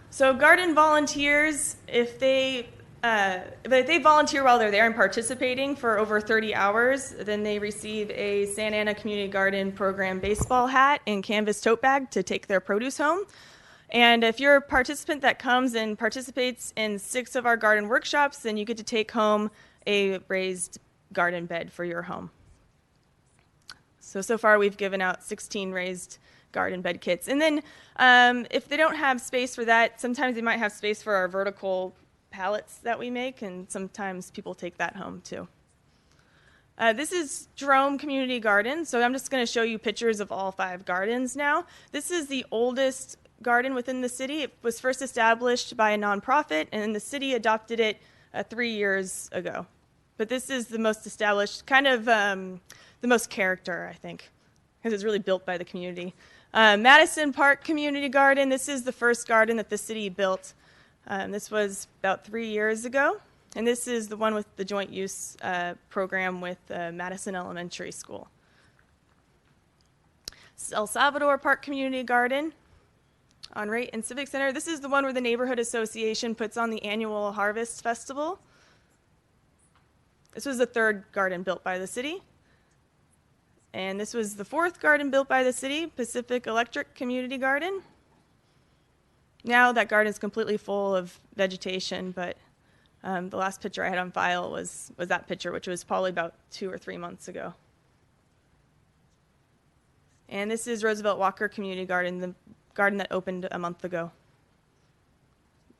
So garden volunteers, if they volunteer while they're there and participating for over 30 hours, then they receive a Santa Ana Community Garden Program baseball hat and canvas tote bag to take their produce home. And if you're a participant that comes and participates in 6 of our garden workshops, then you get to take home a raised garden bed for your home. So far we've given out 16 raised garden bed kits. And then if they don't have space for that, sometimes they might have space for our vertical pallets that we make, and sometimes people take that home too. This is Jerome Community Garden, so I'm just going to show you pictures of all 5 gardens now. This is the oldest garden within the city. It was first established by a nonprofit, and then the city adopted it 3 years ago. But this is the most established, kind of the most character, I think, because it's really built by the community. Madison Park Community Garden, this is the first garden that the city built. This was about 3 years ago, and this is the one with the joint use program with Madison Elementary School. El Salvador Park Community Garden on Rate and Civic Center. This is the one where the Neighborhood Association puts on the annual Harvest Festival. This was the 3rd garden built by the city. And this was the 4th garden built by the city, Pacific Electric Community Garden. Now that garden is completely full of vegetation, but the last picture I had on file was that picture, which was probably about 2 or 3 months ago. And this is Roosevelt Walker Community Garden, the garden that opened a month ago.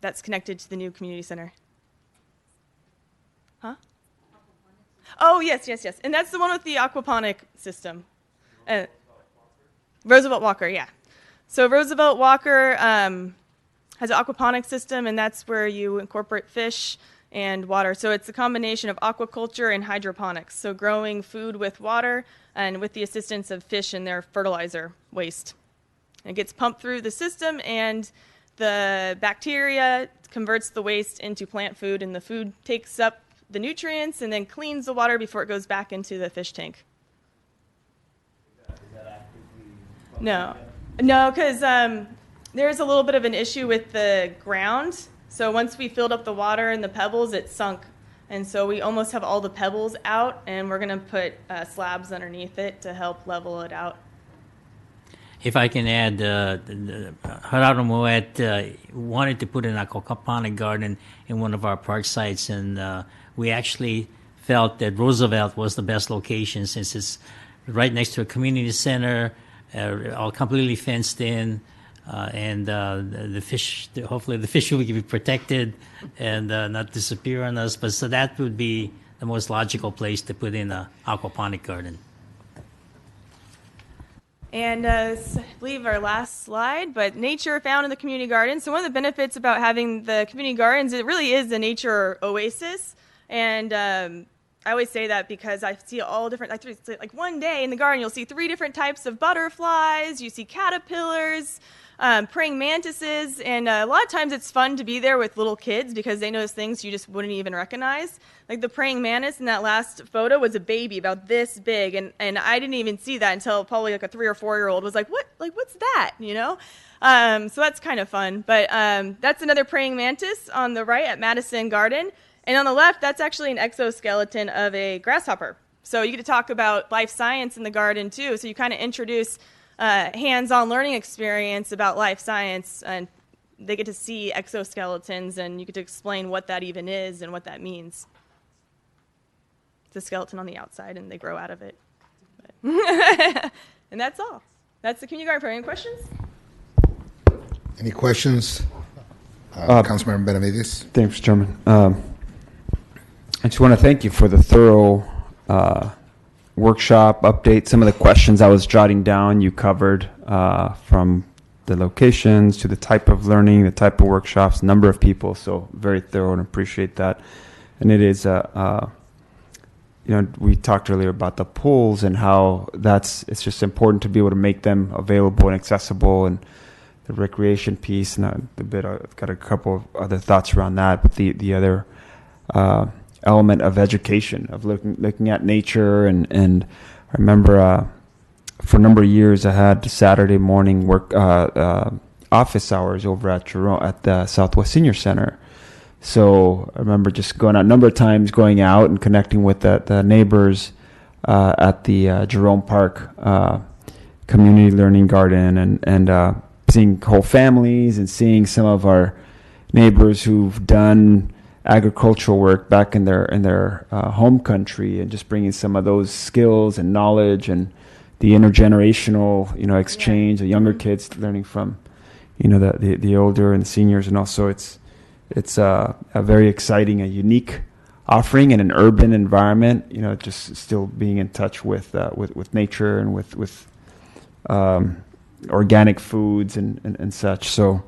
That's connected to the new community center. Huh? Oh, yes. And that's the one with the aquaponic system. Roosevelt Walker, yeah. So Roosevelt Walker has an aquaponic system, and that's where you incorporate fish and water. So it's a combination of aquaculture and hydroponics. So growing food with water and with the assistance of fish in their fertilizer waste. It gets pumped through the system, and the bacteria converts the waste into plant food, and the food takes up the nutrients and then cleans the water before it goes back into the fish tank. No, because there's a little bit of an issue with the ground. So once we filled up the water and the pebbles, it sunk. And so we almost have all the pebbles out, and we're going to put slabs underneath it to help level it out. If I can add, Gerardo Moet wanted to put an aquaponic garden in one of our park sites, and we actually felt that Roosevelt was the best location since it's right next to a community center, all completely fenced in, and the fish, hopefully the fish will be protected and not disappear on us. But so that would be the most logical place to put in an aquaponic garden. And I believe our last slide, but nature found in the community garden. So one of the benefits about having the community gardens, it really is a nature oasis. And I always say that because I see all different, like one day in the garden, you'll see 3 different types of butterflies, you see caterpillars, praying mantises, and a lot of times it's fun to be there with little kids because they notice things you just wouldn't even recognize. Like the praying mantis in that last photo was a baby about this big, and I didn't even see that until probably like a 3 or 4-year-old was like, what's that, you know? So that's kind of fun. But that's another praying mantis on the right at Madison Garden. And on the left, that's actually an exoskeleton of a grasshopper. So you get to talk about life science in the garden too. So you kind of introduce hands-on learning experience about life science, and they get to see exoskeletons, and you get to explain what that even is and what that means. It's a skeleton on the outside, and they grow out of it. And that's all. That's the community garden program. Any questions? Any questions? Councilmember Benavides? Thanks, Chairman. I just want to thank you for the thorough workshop update. Some of the questions I was jotting down, you covered from the locations to the type of learning, the type of workshops, number of people. So very thorough and appreciate that. And it is, we talked earlier about the pools and how it's just important to be able to make them available and accessible, and the recreation piece. And I've got a couple of other thoughts around that. But the other element of education, of looking at nature, and I remember for a number of years I had Saturday morning work office hours over at Jerome at the Southwest Senior Center. So I remember just going out a number of times, going out and connecting with the neighbors at the Jerome Park Community Learning Garden, and seeing whole families and seeing some of our neighbors who've done agricultural work back in their home country, and just bringing some of those skills and knowledge and the intergenerational exchange, the younger kids learning from the older and the seniors, and also it's a very exciting, a unique offering in an urban environment. Just still being in touch with nature and with organic foods and such. So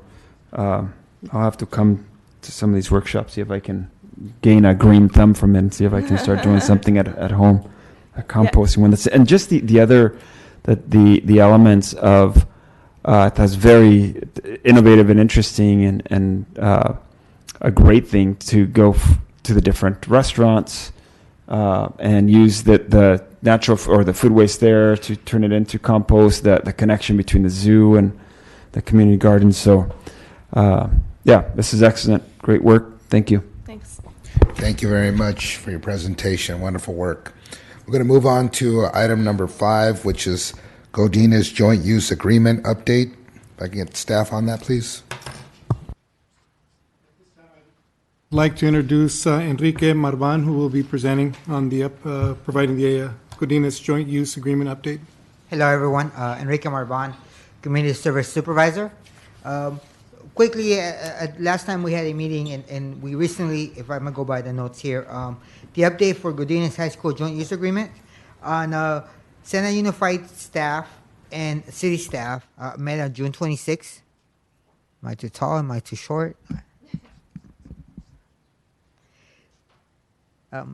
I'll have to come to some of these workshops, see if I can gain a green thumb from it, and see if I can start doing something at home, composting one. And just the other, the elements of that's very innovative and interesting, and a great thing to go to the different restaurants and use the natural or the food waste there to turn it into compost. The connection between the zoo and the community garden. So this is excellent. Great work. Thank you. Thanks. Thank you very much for your presentation. Wonderful work. We're going to move on to item number 5, which is Godinez Joint Use Agreement update. If I can get staff on that, please. I'd like to introduce Enrique Marban, who will be presenting on the providing the Godinez Joint Use Agreement update. Hello, everyone. Enrique Marban, Community Service Supervisor. Quickly, last time we had a meeting, and we recently, if I'm going to go by the notes here, the update for Godinez High School Joint Use Agreement on Sena Unified staff and city staff met on June 26th. Am I too tall? Am I too short?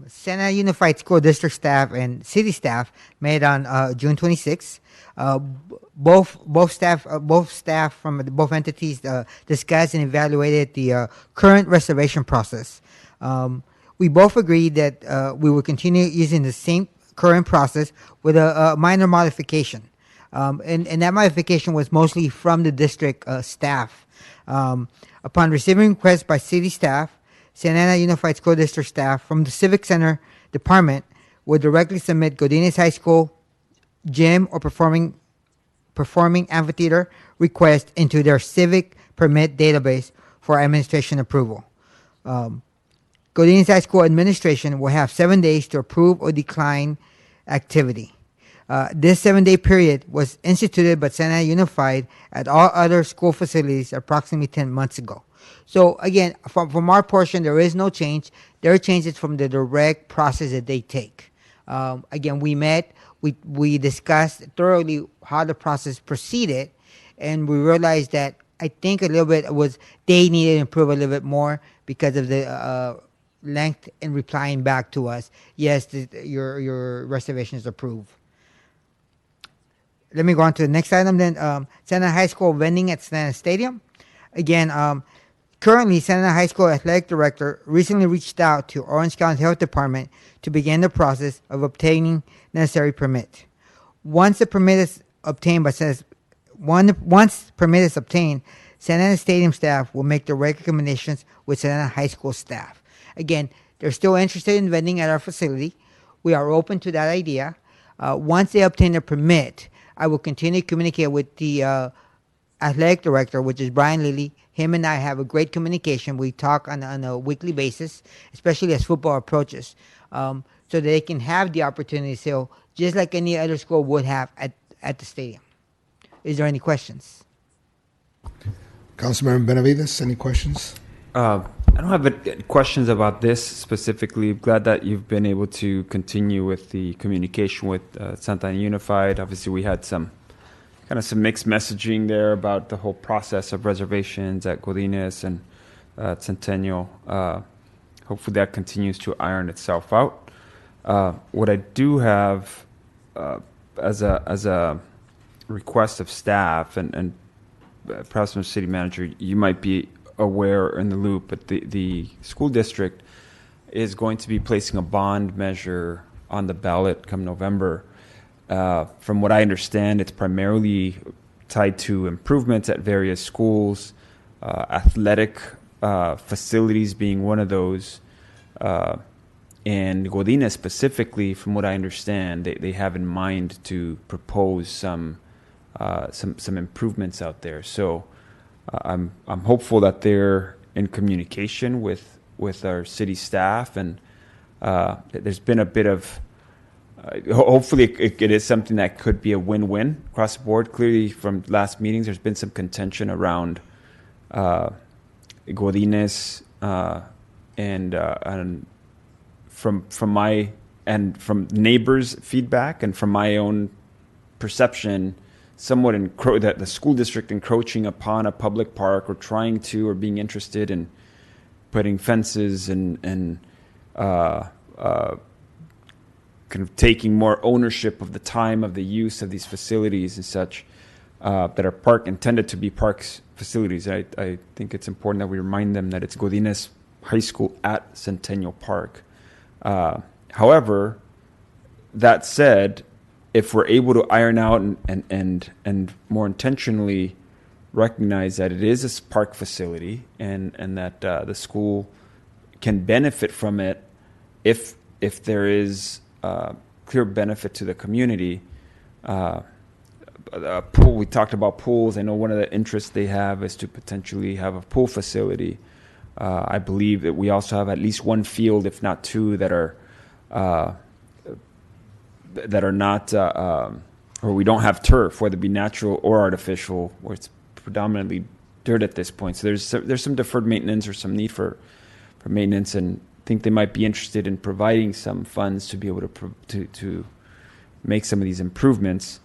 Santa Unified School District staff and city staff met on June 26th. Both staff from both entities discussed and evaluated the current reservation process. We both agreed that we will continue using the same current process with a minor modification. And that modification was mostly from the district staff. Upon receiving requests by city staff, Santa Ana Unified School District staff from the Civic Center Department would directly submit Godinez High School gym or performing amphitheater request into their civic permit database for administration approval. Godinez High School administration will have 7 days to approve or decline activity. This 7-day period was instituted by Santa Ana Unified at all other school facilities approximately 10 months ago. So again, from our portion, there is no change. There are changes from the direct process that they take. Again, we met, we discussed thoroughly how the process proceeded, and we realized that I think a little bit was they needed to improve a little bit more because of the length in replying back to us. Yes, your reservation is approved. Let me go on to the next item then. Santa High School vending at Santa Stadium. Again, currently, Santa High School Athletic Director recently reached out to Orange County Health Department to begin the process of obtaining necessary permit. Once the permit is obtained once permit is obtained, Santa Ana Stadium staff will make the recommendations with Santa Ana High School staff. Again, they're still interested in vending at our facility. We are open to that idea. Once they obtain a permit, I will continue to communicate with the athletic director, which is Brian Lilly. Him and I have a great communication. We talk on a weekly basis, especially as football approaches, so that they can have the opportunity to sell just like any other school would have at the stadium. Is there any questions? Councilmember Benavides, any questions? I don't have questions about this specifically. Glad that you've been able to continue with the communication with Santa Ana Unified. Obviously, we had some mixed messaging there about the whole process of reservations at Godinez and Centennial. Hopefully, that continues to iron itself out. What I do have as a request of staff, and perhaps from the city manager, you might be aware in the loop, but the school district is going to be placing a bond measure on the ballot come November. From what I understand, it's primarily tied to improvements at various schools, athletic facilities being one of those. And Godinez specifically, from what I understand, they have in mind to propose some improvements out there. So I'm hopeful that they're in communication with our city staff, and there's been a bit of hopefully it is something that could be a win-win across the board. Clearly, from last meetings, there's been some contention around Godinez, and from neighbors' feedback and from my own perception, somewhat that the school district encroaching upon a public park or trying to or being interested in putting fences and kind of taking more ownership of the time of the use of these facilities and such that are intended to be parks facilities. I think it's important that we remind them that it's Godinez High School at Centennial Park. However, that said, if we're able to iron out and more intentionally recognize that it is a park facility and that the school can benefit from it if there is clear benefit to the community. A pool, we talked about pools. I know one of the interests they have is to potentially have a pool facility. I believe that we also have at least one field, if not two, that are not, or we don't have turf, whether it be natural or artificial, where it's predominantly dirt at this point. So there's some deferred maintenance or some need for maintenance, and I think they might be interested in providing some funds to be able to make some of these improvements,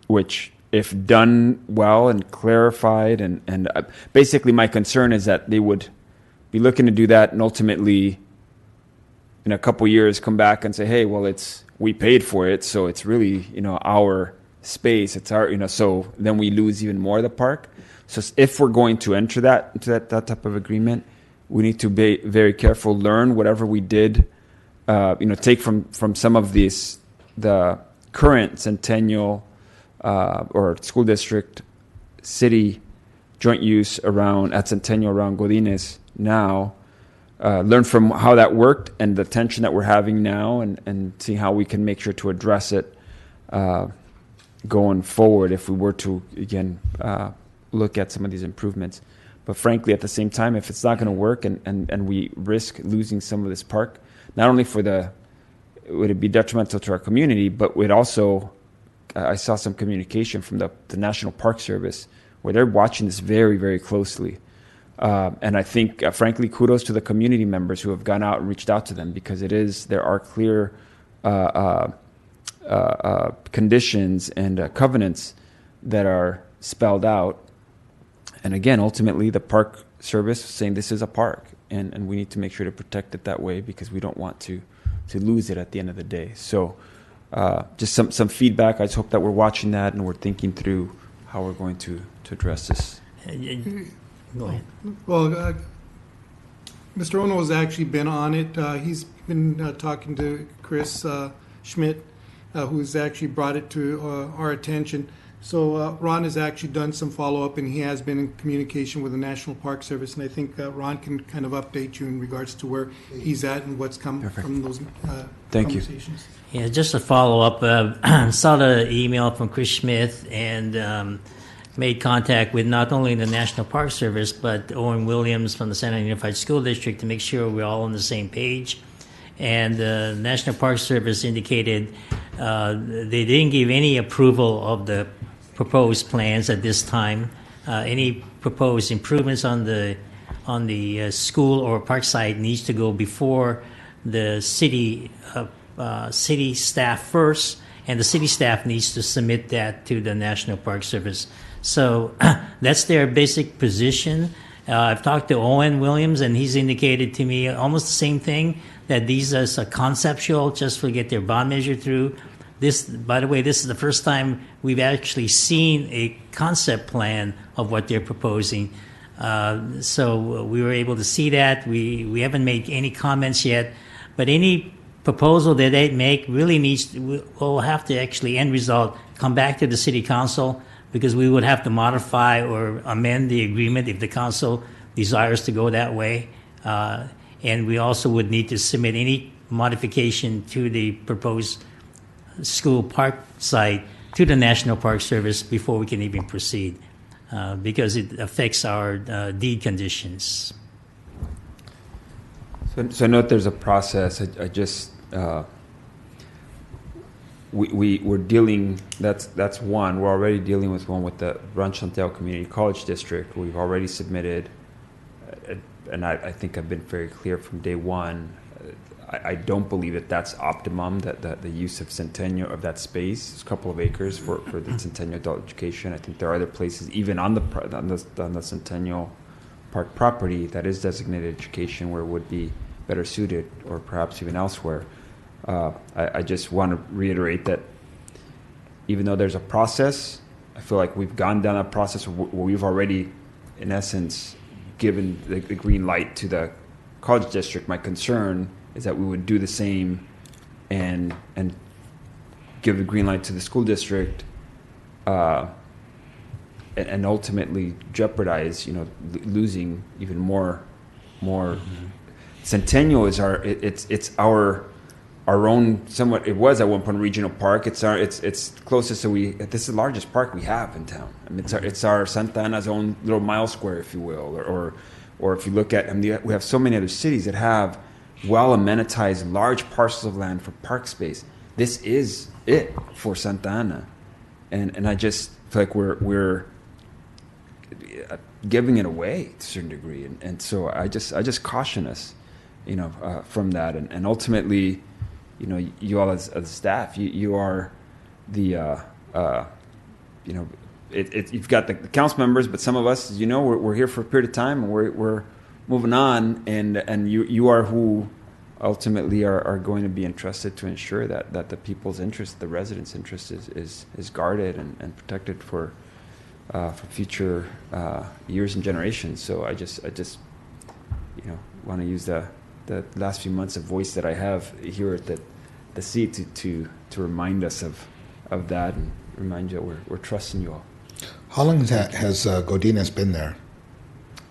which, if done well and clarified, and basically my concern is that they would be looking to do that and ultimately in a couple years come back and say, hey, well, we paid for it, so it's really, our space. It's our, so then we lose even more of the park. So if we're going to enter that type of agreement, we need to be very careful, learn whatever we did, take from some of the current Centennial or school district city joint use at Centennial around Godines now, learn from how that worked and the tension that we're having now, and see how we can make sure to address it going forward if we were to, again, look at some of these improvements. But frankly, at the same time, if it's not going to work and we risk losing some of this park, not only would it be detrimental to our community, but it also, I saw some communication from the National Park Service where they're watching this very, very closely. And I think, frankly, kudos to the community members who have gone out and reached out to them, because there are clear conditions and covenants that are spelled out. And again, ultimately, the Park Service is saying this is a park, and we need to make sure to protect it that way, because we don't want to lose it at the end of the day. So just some feedback. I just hope that we're watching that and we're thinking through how we're going to address this. Go ahead. Well, Mr. Ono has actually been on it. He's been talking to Chris Schmidt, who's actually brought it to our attention. So Ron has actually done some follow-up, and he has been in communication with the National Park Service, and I think Ron can kind of update you in regards to where he's at and what's come from those Thank you. conversations. Yeah, just a follow-up. Saw the email from Chris Smith and made contact with not only the National Park Service, but Owen Williams from the San Antonio Unified School District to make sure we're all on the same page. And the National Park Service indicated they didn't give any approval of the proposed plans at this time. Any proposed improvements on the school or park site needs to go before the city staff first, and the city staff needs to submit that to the National Park Service. So that's their basic position. I've talked to Owen Williams, and he's indicated to me almost the same thing, that these are conceptual, just to get their bond measure through. This, by the way, this is the first time we've actually seen a concept plan of what they're proposing. So we were able to see that. We haven't made any comments yet, but any proposal that they make really will have to actually, end result, come back to the city council, because we would have to modify or amend the agreement if the council desires to go that way. And we also would need to submit any modification to the proposed school park site to the National Park Service before we can even proceed, because it affects our deed conditions. So I know that there's a process. I just we're dealing. That's one. We're already dealing with one with the Rancho Community College District. We've already submitted, and I think I've been very clear from day one. I don't believe that that's optimum, that the use of Centennial, of that space, is a couple of acres for the Centennial adult education. I think there are other places, even on the Centennial Park property, that is designated education, where it would be better suited, or perhaps even elsewhere. I just want to reiterate that even though there's a process, I feel like we've gone down a process where we've already, in essence, given the green light to the college district. My concern is that we would do the same and give the green light to the school district, and ultimately jeopardize, losing even more. Centennial is our own, somewhat. It was at one point a regional park. It's closest to this is the largest park we have in town. I mean, it's our Santa Ana's own little mile square, if you will, or if you look at, we have so many other cities that have well amenitized large parcels of land for park space. This is it for Santa Ana, and I just feel like we're giving it away to a certain degree, and so I just caution us, from that, and ultimately, you all as staff, you are the you've got the council members, but some of us, we're here for a period of time, and we're moving on, and you are who ultimately are going to be entrusted to ensure that the people's interest, the residents' interest is guarded and protected for future years and generations. So I just want to use the last few months of voice that I have here at the seat to remind us of that and remind you that we're trusting you all. How long has Godinez been there?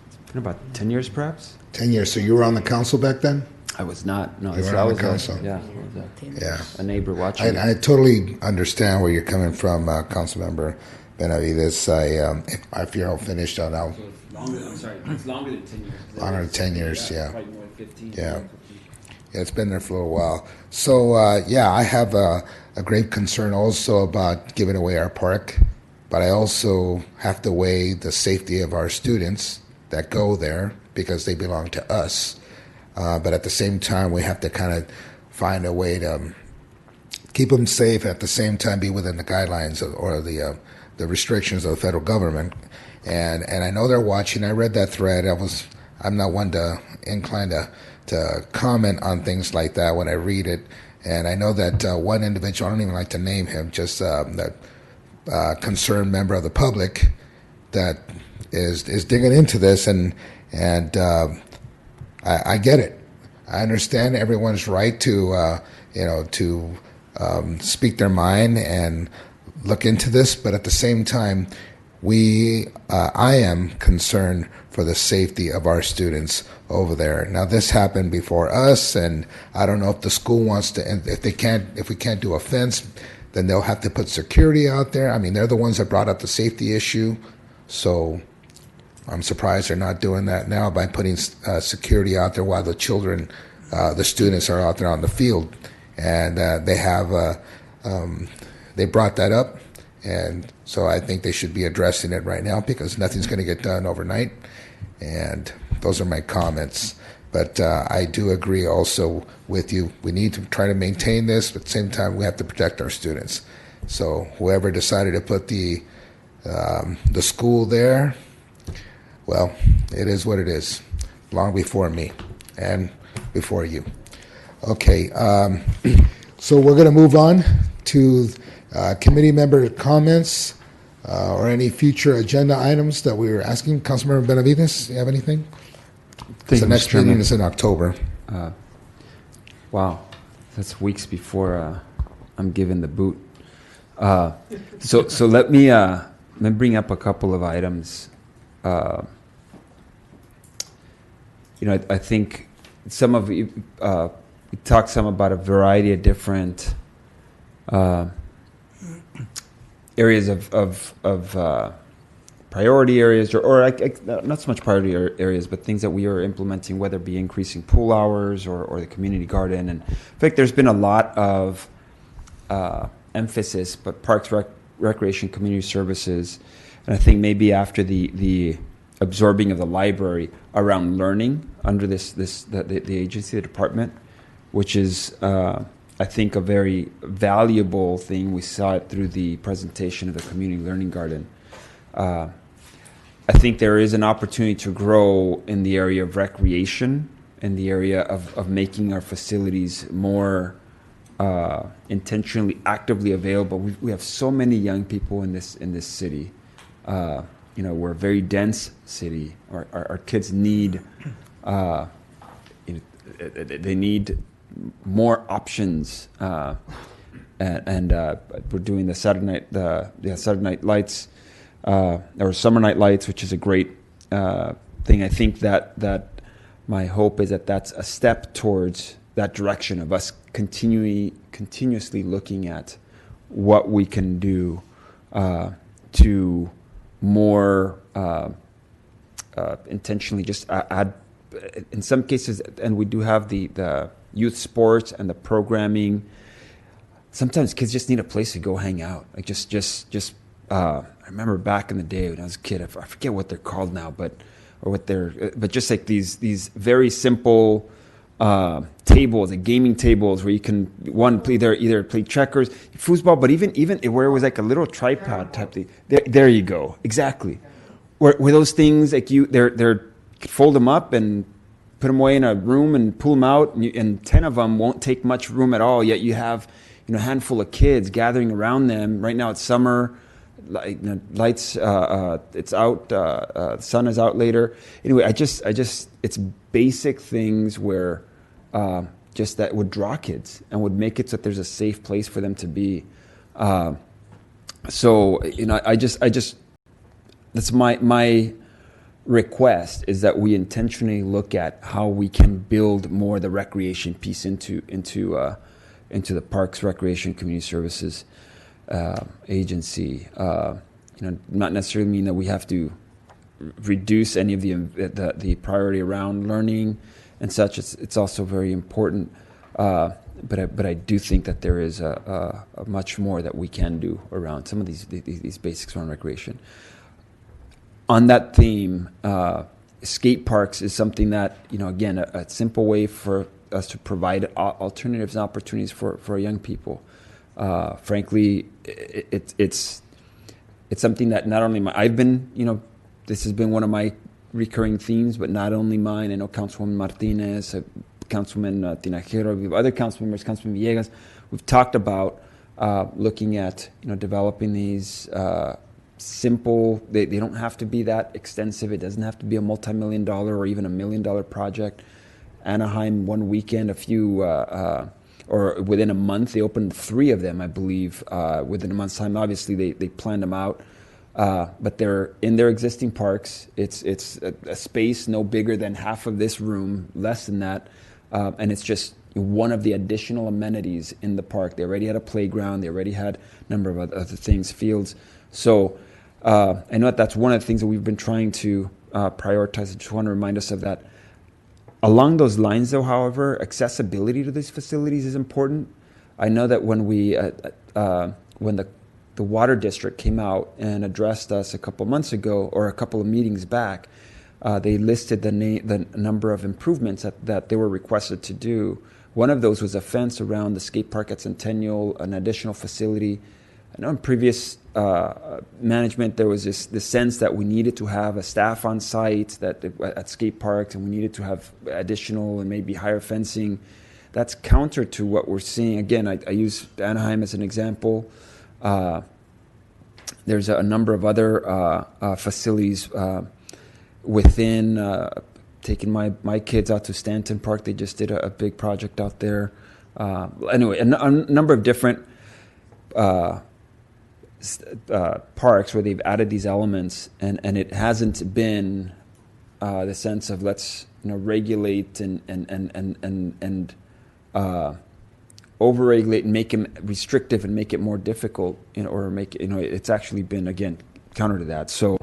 It's been about 10 years, perhaps. 10 years. So you were on the council back then? I was not. No, You so were I on the was council. I was Yeah. a neighbor watching. I totally understand where you're coming from, Councilmember Benavides. If you're all finished on now. It's longer than 10 years. Longer than 10 years, yeah. Probably more than 15. Yeah. Yeah, it's been there for a little while. So, I have a great concern also about giving away our park, but I also have to weigh the safety of our students that go there because they belong to us. But at the same time, we have to kind of find a way to keep them safe, at the same time be within the guidelines or the restrictions of the federal government. And I know they're watching. I read that thread. I'm not one to inclined to comment on things like that when I read it. And I know that one individual, I don't even like to name him, just that concerned member of the public that is digging into this, and I get it. I understand everyone's right to speak their mind and look into this, but at the same time, I am concerned for the safety of our students over there. Now, this happened before us, and I don't know if the school wants to. And if we can't do a fence, then they'll have to put security out there. I mean, they're the ones that brought up the safety issue, so I'm surprised they're not doing that now by putting security out there while the children, the students, are out there on the field, and they brought that up. And so I think they should be addressing it right now because nothing's going to get done overnight. And those are my comments. But I do agree also with you. We need to try to maintain this, but at the same time, we have to protect our students. So whoever decided to put the school there, well, it is what it is, long before me and before you. Okay, so we're going to move on to committee member comments or any future agenda items that we were asking. Councilmember Benavides, you have anything? Thank The you, next Mr. Chairman. meeting is in October. Wow, that's weeks before I'm given the boot. So let me bring up a couple of items. I think some of you we talked some about a variety of different areas of priority areas, or not so much priority areas, but things that we are implementing, whether it be increasing pool hours or the community garden. And in fact, there's been a lot of emphasis, but parks, recreation, community services, and I think maybe after the absorbing of the library around learning under the agency, the department, which is I think a very valuable thing. We saw it through the presentation of the community learning garden. I think there is an opportunity to grow in the area of recreation, in the area of making our facilities more intentionally, actively available. We have so many young people in this city. We're a very dense city. Our kids need they need more options, and we're doing the Saturday night lights. Or summer night lights, which is a great thing. I think that my hope is that that's a step towards that direction of us continuously looking at what we can do to more intentionally just add, in some cases, and we do have the youth sports and the programming. Sometimes kids just need a place to go hang out, like just. I remember back in the day when I was a kid, I forget what they're called now, but just like these very simple tables, like gaming tables, where you can either play checkers, foosball, but even where it was like a little tripod type thing. There you go, exactly. Where those things like they're fold them up and put them away in a room and pull them out, and 10 of them won't take much room at all. Yet you have, a handful of kids gathering around them. Right now it's summer, lights, it's out, the sun is out later. Anyway, I just, it's basic things where just that would draw kids and would make it so that there's a safe place for them to be. So, I just, that's my request, is that we intentionally look at how we can build more of the recreation piece into the Parks, Recreation, Community Services agency. Not necessarily mean that we have to reduce any of the priority around learning and such. It's also very important. But I do think that there is a much more that we can do around some of these basics around recreation. On that theme, skate parks is something that, again, a simple way for us to provide alternatives and opportunities for our young people. Frankly, it's something that not only I've been, this has been one of my recurring themes, but not only mine. I know Councilwoman Martinez, Councilman Tinajero, we have other council members, Councilman Villegas. We've talked about looking at developing these simple. They don't have to be that extensive. It doesn't have to be a multi-million-dollar or even $1 million project. Anaheim, one weekend, or within a month, they opened 3 of them, I believe, within a month's time. Obviously, they planned them out. But they're in their existing parks. It's a space no bigger than half of this room, less than that. And it's just one of the additional amenities in the park. They already had a playground. They already had a number of other things, fields. So I know that's one of the things that we've been trying to prioritize. I just want to remind us of that. Along those lines, though, however, accessibility to these facilities is important. I know that when the Water District came out and addressed us a couple months ago, or a couple of meetings back, they listed the number of improvements that they were requested to do. One of those was a fence around the skate park at Centennial, an additional facility. I know in previous management there was this sense that we needed to have a staff on site at skate parks, and we needed to have additional and maybe higher fencing. That's counter to what we're seeing. Again, I use Anaheim as an example. There's a number of other facilities within. Taking my kids out to Stanton Park, they just did a big project out there. Anyway, a number of different parks where they've added these elements, and it hasn't been the sense of let's regulate and overregulate and make them restrictive and make it more difficult, or make it, it's actually been, again, counter to that. So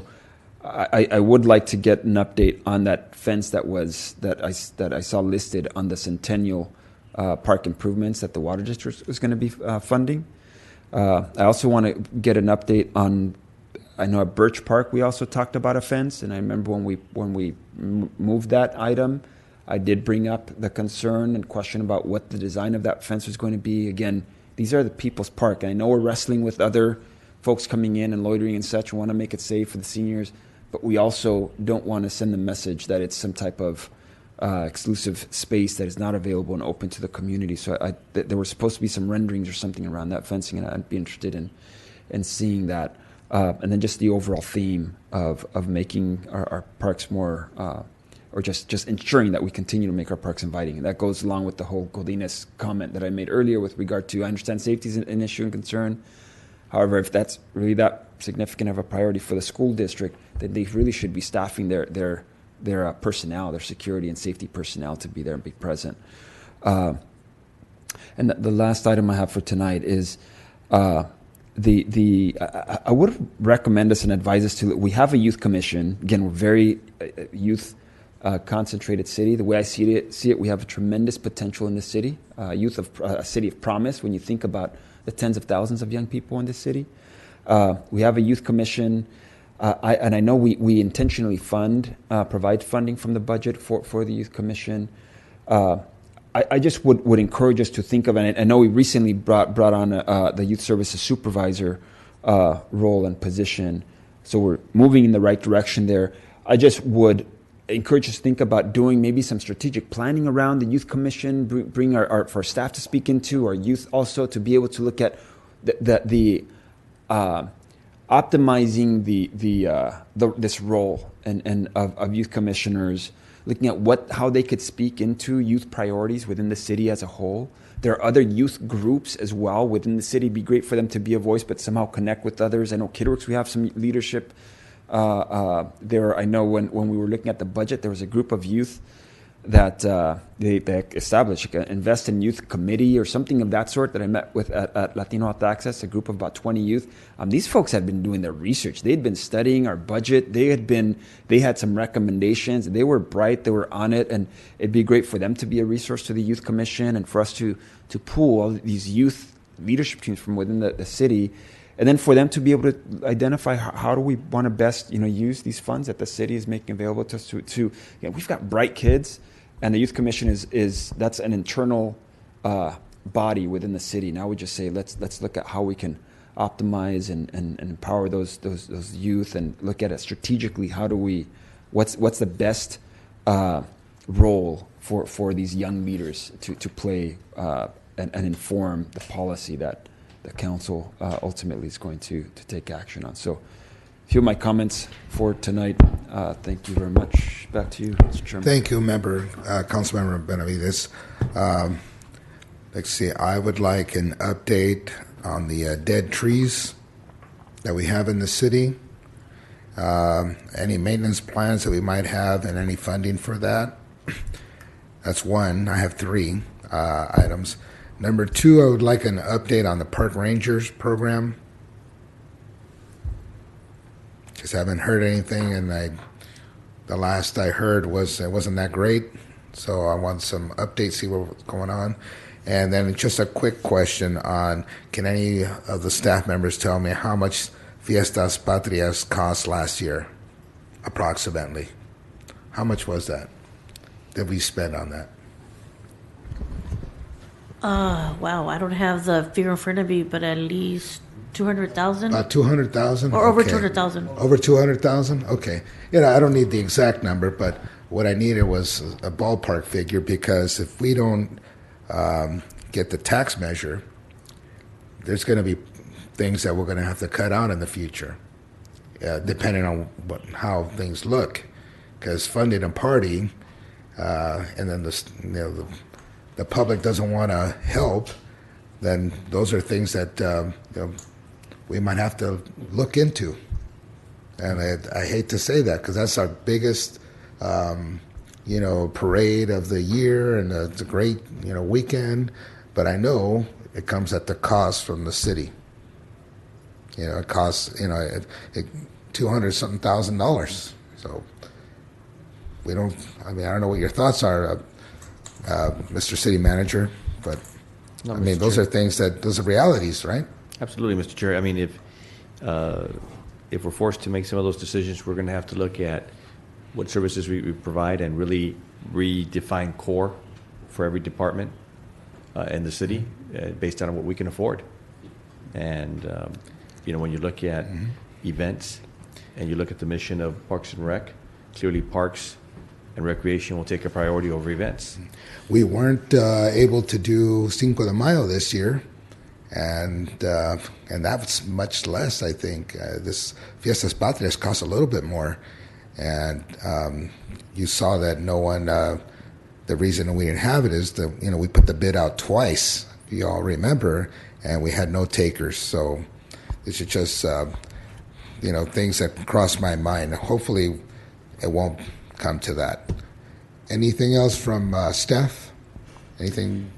I would like to get an update on that fence that I saw listed on the Centennial Park improvements that the Water District was going to be funding. I also want to get an update on, I know at Birch Park we also talked about a fence, and I remember when we moved that item, I did bring up the concern and question about what the design of that fence was going to be. Again, these are the people's park, and I know we're wrestling with other folks coming in and loitering and such, and want to make it safe for the seniors, but we also don't want to send the message that it's some type of exclusive space that is not available and open to the community. So there were supposed to be some renderings or something around that fencing, and I'd be interested in seeing that. And then just the overall theme of making our parks more, or just ensuring that we continue to make our parks inviting. And that goes along with the whole Godinez comment that I made earlier with regard to, I understand safety is an issue and concern. However, if that's really that significant of a priority for the school district, then they really should be staffing their personnel, their security and safety personnel, to be there and be present. And the last item I have for tonight is I would recommend us and advise us to. We have a youth commission. Again, we're very youth concentrated city. The way I see it, we have a tremendous potential in the city. A city of promise. When you think about the tens of thousands of young people in this city, we have a youth commission. I know we intentionally provide funding from the budget for the Youth Commission. I just would encourage us to think of, and I know we recently brought on the Youth Services Supervisor role and position, so we're moving in the right direction there. I just would encourage us to think about doing maybe some strategic planning around the youth commission, bring our staff to speak into, our youth also to be able to look at the optimizing this role and of youth commissioners, looking at how they could speak into youth priorities within the city as a whole. There are other youth groups as well within the city. It'd be great for them to be a voice, but somehow connect with others. I know KidWorks, we have some leadership there. I know when we were looking at the budget, there was a group of youth that they established, like an Invest in Youth committee or something of that sort that I met with at Latino Health Access, a group of about 20 youth. These folks had been doing their research. They'd been studying our budget. They had some recommendations. They were bright. They were on it. And it'd be great for them to be a resource to the Youth Commission and for us to pool all these youth leadership teams from within the city. And then for them to be able to identify how do we want to best, use these funds that the city is making available to us we've got bright kids. And the Youth Commission that's an internal body within the city. Now we just say let's look at how we can optimize and empower those youth and look at it strategically. What's the best role for these young leaders to play and inform the policy that the council ultimately is going to take action on. So a few of my comments for tonight. Thank you very much. Back to you, Mr. Chairman. Thank you, Councilmember Benavides. Let's see, I would like an update on the dead trees that we have in the city, any maintenance plans that we might have and any funding for that. That's one. I have 3 items. Number 2, I would like an update on the Park Rangers program. Just haven't heard anything, and the last I heard was it wasn't that great. So I want some updates, see what's going on. And then just a quick question on, can any of the staff members tell me how much Fiestas Patrias cost last year, approximately? How much was that we spent on that? Wow, I don't have the figure in front of me, but at least 200,000. About 200,000? Or over Okay. 200,000. Over 200,000? Okay. I don't need the exact number, but what I needed was a ballpark figure, because if we don't get the tax measure, there's going to be things that we're going to have to cut out in the future, depending on how things look. Because funding a party, and then the public doesn't want to help, then those are things that we might have to look into. And I hate to say that, because that's our biggest, parade of the year, and it's a great, weekend. But I know it comes at the cost from the city. It costs, $200-something thousand. So I don't know what your thoughts are, Mr. City Manager, but No, those are things those are realities, right? Absolutely, Mr. Chair. If we're forced to make some of those decisions, we're going to have to look at what services we provide and really redefine core for every department in the city based on what we can afford. And, when you look at events and you look at the mission of Parks and Rec, clearly parks and recreation will take a priority over events. We weren't able to do Cinco de Mayo this year, and that was much less, I think. This Fiestas Patrias cost a little bit more, and you saw that no one. The reason we didn't have it is we put the bid out twice, if you all remember, and we had no takers. So this is just things that crossed my mind. Hopefully, it won't come to that. Anything else from staff? Anything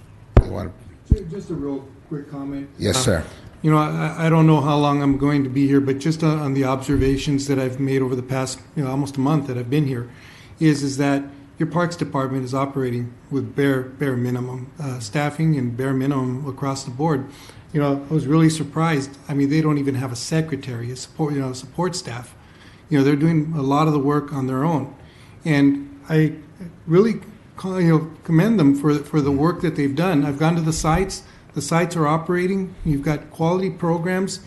you want to? Just a real quick comment. Yes, sir. I don't know how long I'm going to be here, but just on the observations that I've made over the past, almost a month that I've been here, is that your Parks Department is operating with bare minimum staffing and bare minimum across the board. I was really surprised. They don't even have a secretary, a support staff. They're doing a lot of the work on their own, and I really commend them for the work that they've done. I've gone to the sites. The sites are operating. You've got quality programs.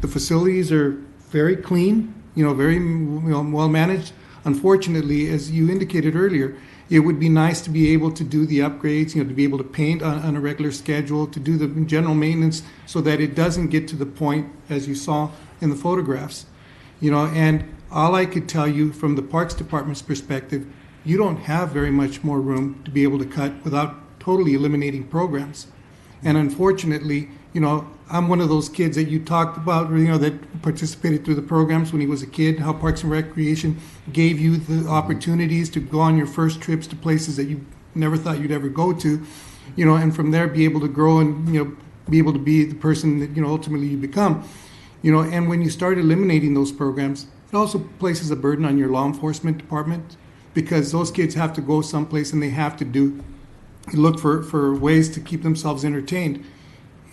The facilities are very clean, very well managed. unfortunately, as you indicated earlier, it would be nice to be able to do the upgrades, to be able to paint on a regular schedule, to do the general maintenance so that it doesn't get to the point, as you saw in the photographs. And all I could tell you from the Parks Department's perspective, you don't have very much more room to be able to cut without totally eliminating programs. And unfortunately, I'm one of those kids that you talked about, that participated through the programs when he was a kid, how Parks and Recreation gave you the opportunities to go on your first trips to places that you never thought you'd ever go to, and from there be able to grow and, be able to be the person that, ultimately you become. And when you start eliminating those programs, it also places a burden on your law enforcement department because those kids have to go someplace and they have to look for ways to keep themselves entertained.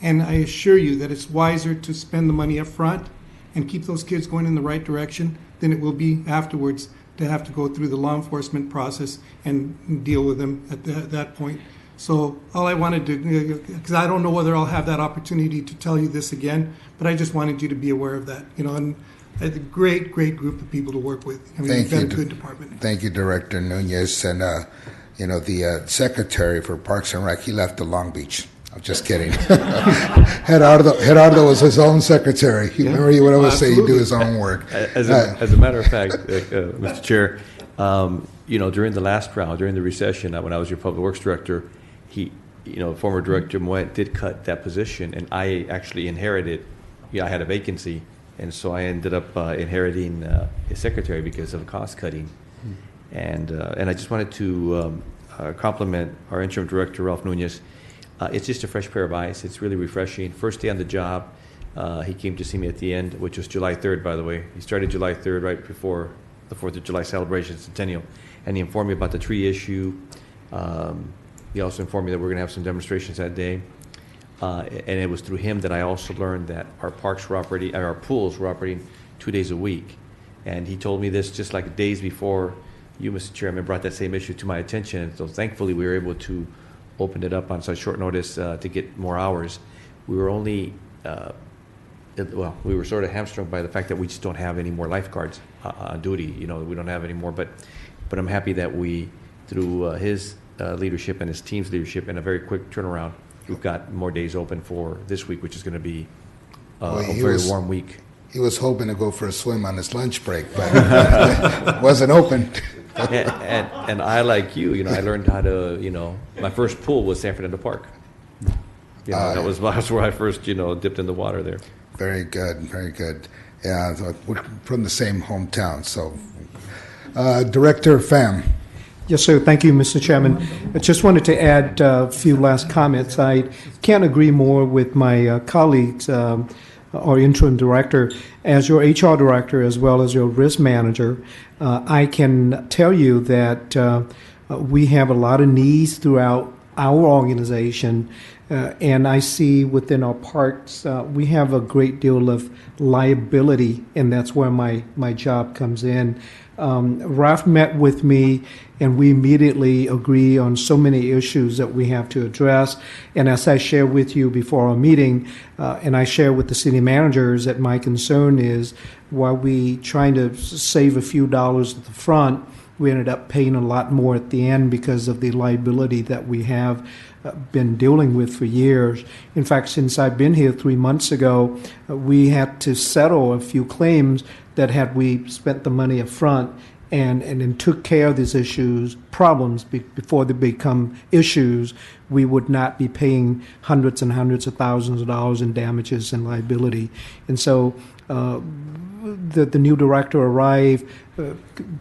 And I assure you that it's wiser to spend the money up front and keep those kids going in the right direction than it will be afterwards to have to go through the law enforcement process and deal with them at that point. So all I wanted to, because I don't know whether I'll have that opportunity to tell you this again, but I just wanted you to be aware of that. And I had a great group of people to work with. You've got a good department. Thank you, Director Nunez. And, the Secretary for Parks and Rec, he left to Long Beach. I'm just kidding. Gerardo was his own secretary. Remember, he would always say he'd do his own work. As a matter of fact, Mr. Chair, during the last round, during the recession, when I was your public works director, former Director Moet did cut that position, and I actually inherited. I had a vacancy, and so I ended up inheriting his secretary because of cost cutting. And I just wanted to compliment our interim director, Ralph Nunez. It's just a fresh pair of eyes. It's really refreshing. First day on the job, he came to see me at the end, which was July 3rd, by the way. He started July 3rd, right before the 4th of July celebration centennial, and he informed me about the tree issue. He also informed me that we're going to have some demonstrations that day. And it was through him that I also learned that our pools were operating 2 days a week. And he told me this just like days before you, Mr. Chairman, brought that same issue to my attention. And so thankfully we were able to open it up on such short notice to get more hours. We were only, we were sort of hamstrung by the fact that we just don't have any more lifeguards on duty. We don't have any more. But I'm happy that we, through his leadership and his team's leadership, in a very quick turnaround, we've got more days open for this week, which is going to be a very warm week. He was hoping to go for a swim on his lunch break, but it wasn't open. And I, like you, I learned how to, my first pool was San Fernando Park. That was where I first, dipped in the water there. Very good, very good. Yeah, so we're from the same hometown. So, Director Pham. Yes, sir. Thank you, Mr. Chairman. I just wanted to add a few last comments. I can't agree more with my colleagues, our interim director. As your HR director as well as your risk manager, I can tell you that we have a lot of needs throughout our organization, and I see within our parks we have a great deal of liability, and that's where my job comes in. Ralph met with me, and we immediately agree on so many issues that we have to address. And as I shared with you before our meeting, and I share with the city managers, that my concern is while we trying to save a few dollars at the front, we ended up paying a lot more at the end because of the liability that we have been dealing with for years. In fact, since I've been here 3 months ago, we had to settle a few claims that had we spent the money up front and then took care of these problems before they become issues, we would not be paying hundreds and hundreds of thousands of dollars in damages and liability. And so the new director arrived,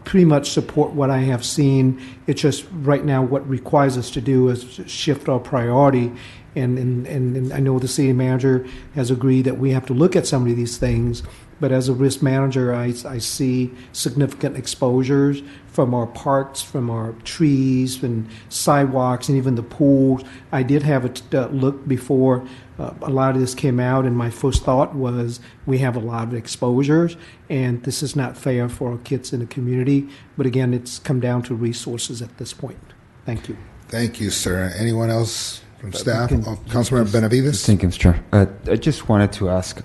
pretty much support what I have seen. It's just right now what requires us to do is shift our priority. And I know the city manager has agreed that we have to look at some of these things. But as a risk manager, I see significant exposures from our parks, from our trees and sidewalks, and even the pools. I did have a look before a lot of this came out, and my first thought was we have a lot of exposures, and this is not fair for our kids in the community. But again, it's come down to resources at this point. Thank you. Thank you, sir. Anyone else from staff? Councilmember Benavides? Thank you, Mr. Chair. I just wanted to ask,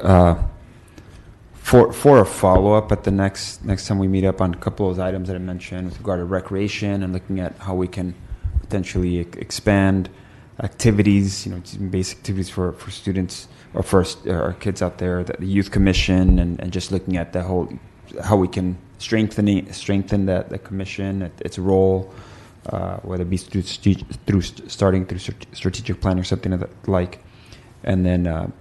for a follow-up at the next time we meet up on a couple of those items that I mentioned with regard to recreation and looking at how we can potentially expand activities, basic activities for students or for our kids out there, the youth commission, and just looking at the whole, how we can strengthen that commission, its role, whether it be starting through strategic planning or something like. And then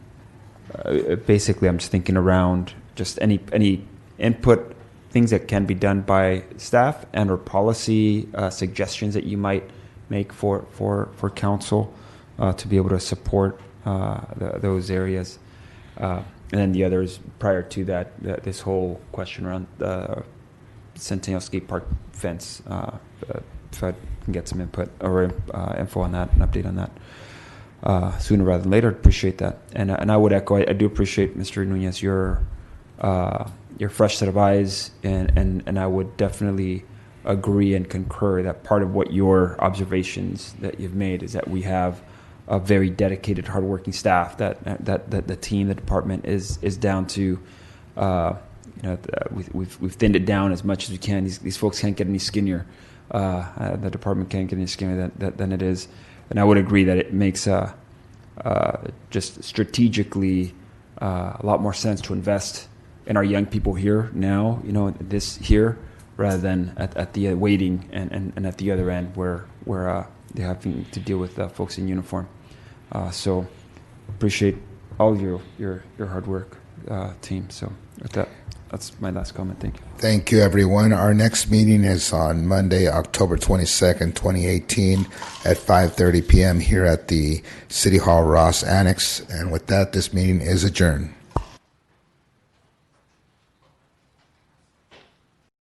basically I'm just thinking around just any input, things that can be done by staff and or policy suggestions that you might make for council to be able to support those areas. And then the others prior to that, this whole question around the Centennial Skate Park fence, if I can get some input or info on that, an update on that sooner rather than later, I'd appreciate that. And I would echo, I do appreciate, Mr. Nunez, your fresh set of eyes, and I would definitely agree and concur that part of what your observations that you've made is that we have a very dedicated, hardworking staff. That the team, the department is down to, we've thinned it down as much as we can. These folks can't get any skinnier. The department can't get any skinnier than it is, and I would agree that it makes just strategically a lot more sense to invest in our young people here now. This here, rather than at the waiting and at the other end where they're having to deal with folks in uniform. So appreciate all of your hard work, team. So with that, that's my last comment. Thank you. Thank you, everyone. Our next meeting is on Monday, October 22nd, 2018 at 5:30 p.m. here at the City Hall Ross Annex. And with that, this meeting is adjourned.